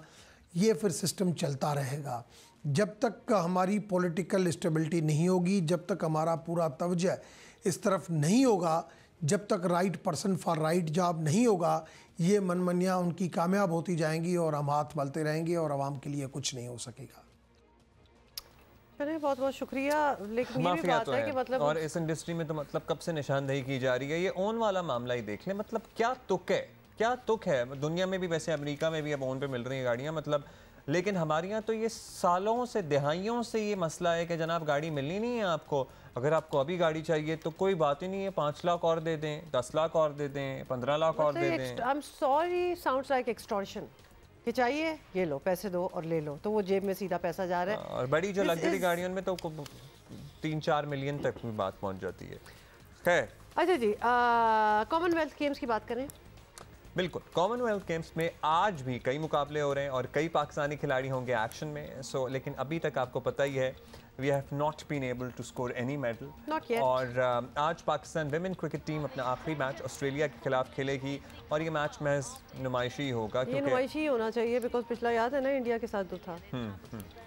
ये फिर सिस्टम चलता रहेगा। जब तक हमारी पॉलिटिकल स्टेबिलिटी नहीं होगी, जब तक हमारा पूरा तवज्जो इस तरफ नहीं होगा, जब तक right person for right job नहीं होगा, ये मनमानियाँ उनकी कामयाब होती जाएंगी और हम हाथ मलते रहेंगे और आवाम के लिए कुछ नहीं हो सकेगा। चलिए, बहुत बहुत शुक्रिया। लेकिन ये भी बात है कि मतलब, और इस इंडस्ट्री में तो मतलब कब से निशानदेही की जा रही है। ये ओन वाला मामला ही देख लें, मतलब क्या तुक है, क्या तुक है। दुनिया में भी, वैसे अमेरिका में भी अब ओन पे मिल रही हैं गाड़ियाँ, मतलब, लेकिन हमारे यहाँ तो ये सालों से, दिहाइयों से ये मसला है कि जनाब गाड़ी मिलनी नहीं है आपको। अगर आपको अभी गाड़ी चाहिए तो कोई बात ही नहीं है, 5 लाख और दे दें, 10 लाख और दे दें, 15 लाख और दे दें। I am sorry, sounds like extortion, कि चाहिए ये लो, पैसे दो और ले लो, तो वो जेब में सीधा पैसा जा रहा है। और बड़ी जो लग्जरी गाड़ियों में तो 3-4 मिलियन तक भी बात पहुंच जाती है। खैर, अच्छा जी, कॉमनवेल्थ गेम्स की बात करें। बिल्कुल, कॉमनवेल्थ गेम्स में आज भी कई मुकाबले हो रहे हैं और कई पाकिस्तानी खिलाड़ी होंगे एक्शन में। लेकिन अभी तक आपको पता ही है, we have not been able to score any medal. और आज पाकिस्तान विमेन क्रिकेट टीम अपना आखिरी मैच ऑस्ट्रेलिया के खिलाफ खेलेगी और ये मैच महज नुमाइशी होगा। ये नुमाइशी होना चाहिए, बिकॉज पिछला याद है ना, इंडिया के साथ जो था,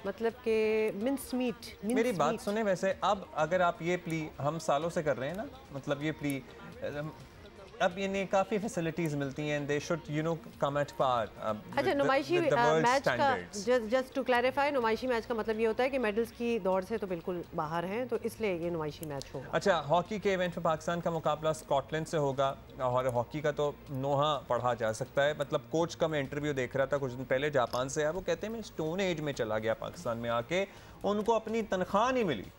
मतलब के मिन्स मीट। मेरी बात सुने, वैसे अब अगर आप ये प्ली हम सालों से कर रहे हैं ना, मतलब ये प्ली अब इन्हें काफ़ी फैसिलिटीज़ मिलती हैं, they should come at par. अच्छा, नुमाइशी मैच का, जस्ट टू क्लैरिफाई, नुमाइशी मैच का मतलब ये होता है कि मेडल्स की दौड़ से तो बिल्कुल बाहर हैं, तो इसलिए ये नुमाइशी मैच होगा। अच्छा, हॉकी के इवेंट में पाकिस्तान का मुकाबला स्कॉटलैंड से होगा और हॉकी का तो नोहा पढ़ा जा सकता है। मतलब कोच का मैं इंटरव्यू देख रहा था कुछ दिन पहले, जापान से है, वो कहते हैं मैं स्टोन एज में चला गया पाकिस्तान में आके, उनको अपनी तनख्वाह नहीं मिली।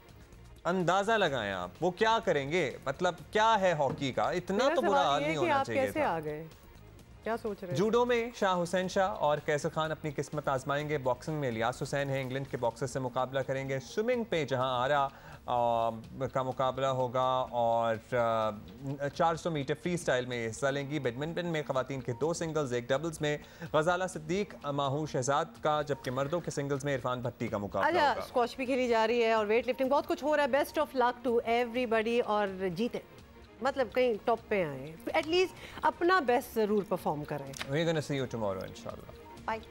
अंदाजा लगाएं आप, वो क्या करेंगे, मतलब क्या है हॉकी का, इतना तो बुरा हाल नहीं होना चाहिए था। आ गए, क्या सोच रहे हैं? जूडो में शाह हुसैन शाह और कैसर खान अपनी किस्मत आजमाएंगे। बॉक्सिंग में इलियास हुसैन है, इंग्लैंड के बॉक्सर से मुकाबला करेंगे। स्विमिंग पे जहां आरा का मुकाबला होगा और 400 मीटर फ्री स्टाइल में हिस्सा लेंगी। बैडमिंटन में खवातीन के 2 सिंगल्स, 1 डबल्स में गजाला सिद्दीक माहू शहजाद का, जबकि मर्दों के सिंगल्स में इरफान भट्टी का मुकाबला होगा। स्क्वॉश भी खेली जा रही है और वेट लिफ्टिंग, बहुत कुछ हो रहा है। Best of luck to everybody और जीते, मतलब कहीं टॉप पे आए, एटलीस्ट अपना बेस्ट जरूर परफॉर्म करें। We're gonna see you tomorrow, inshallah. Bye.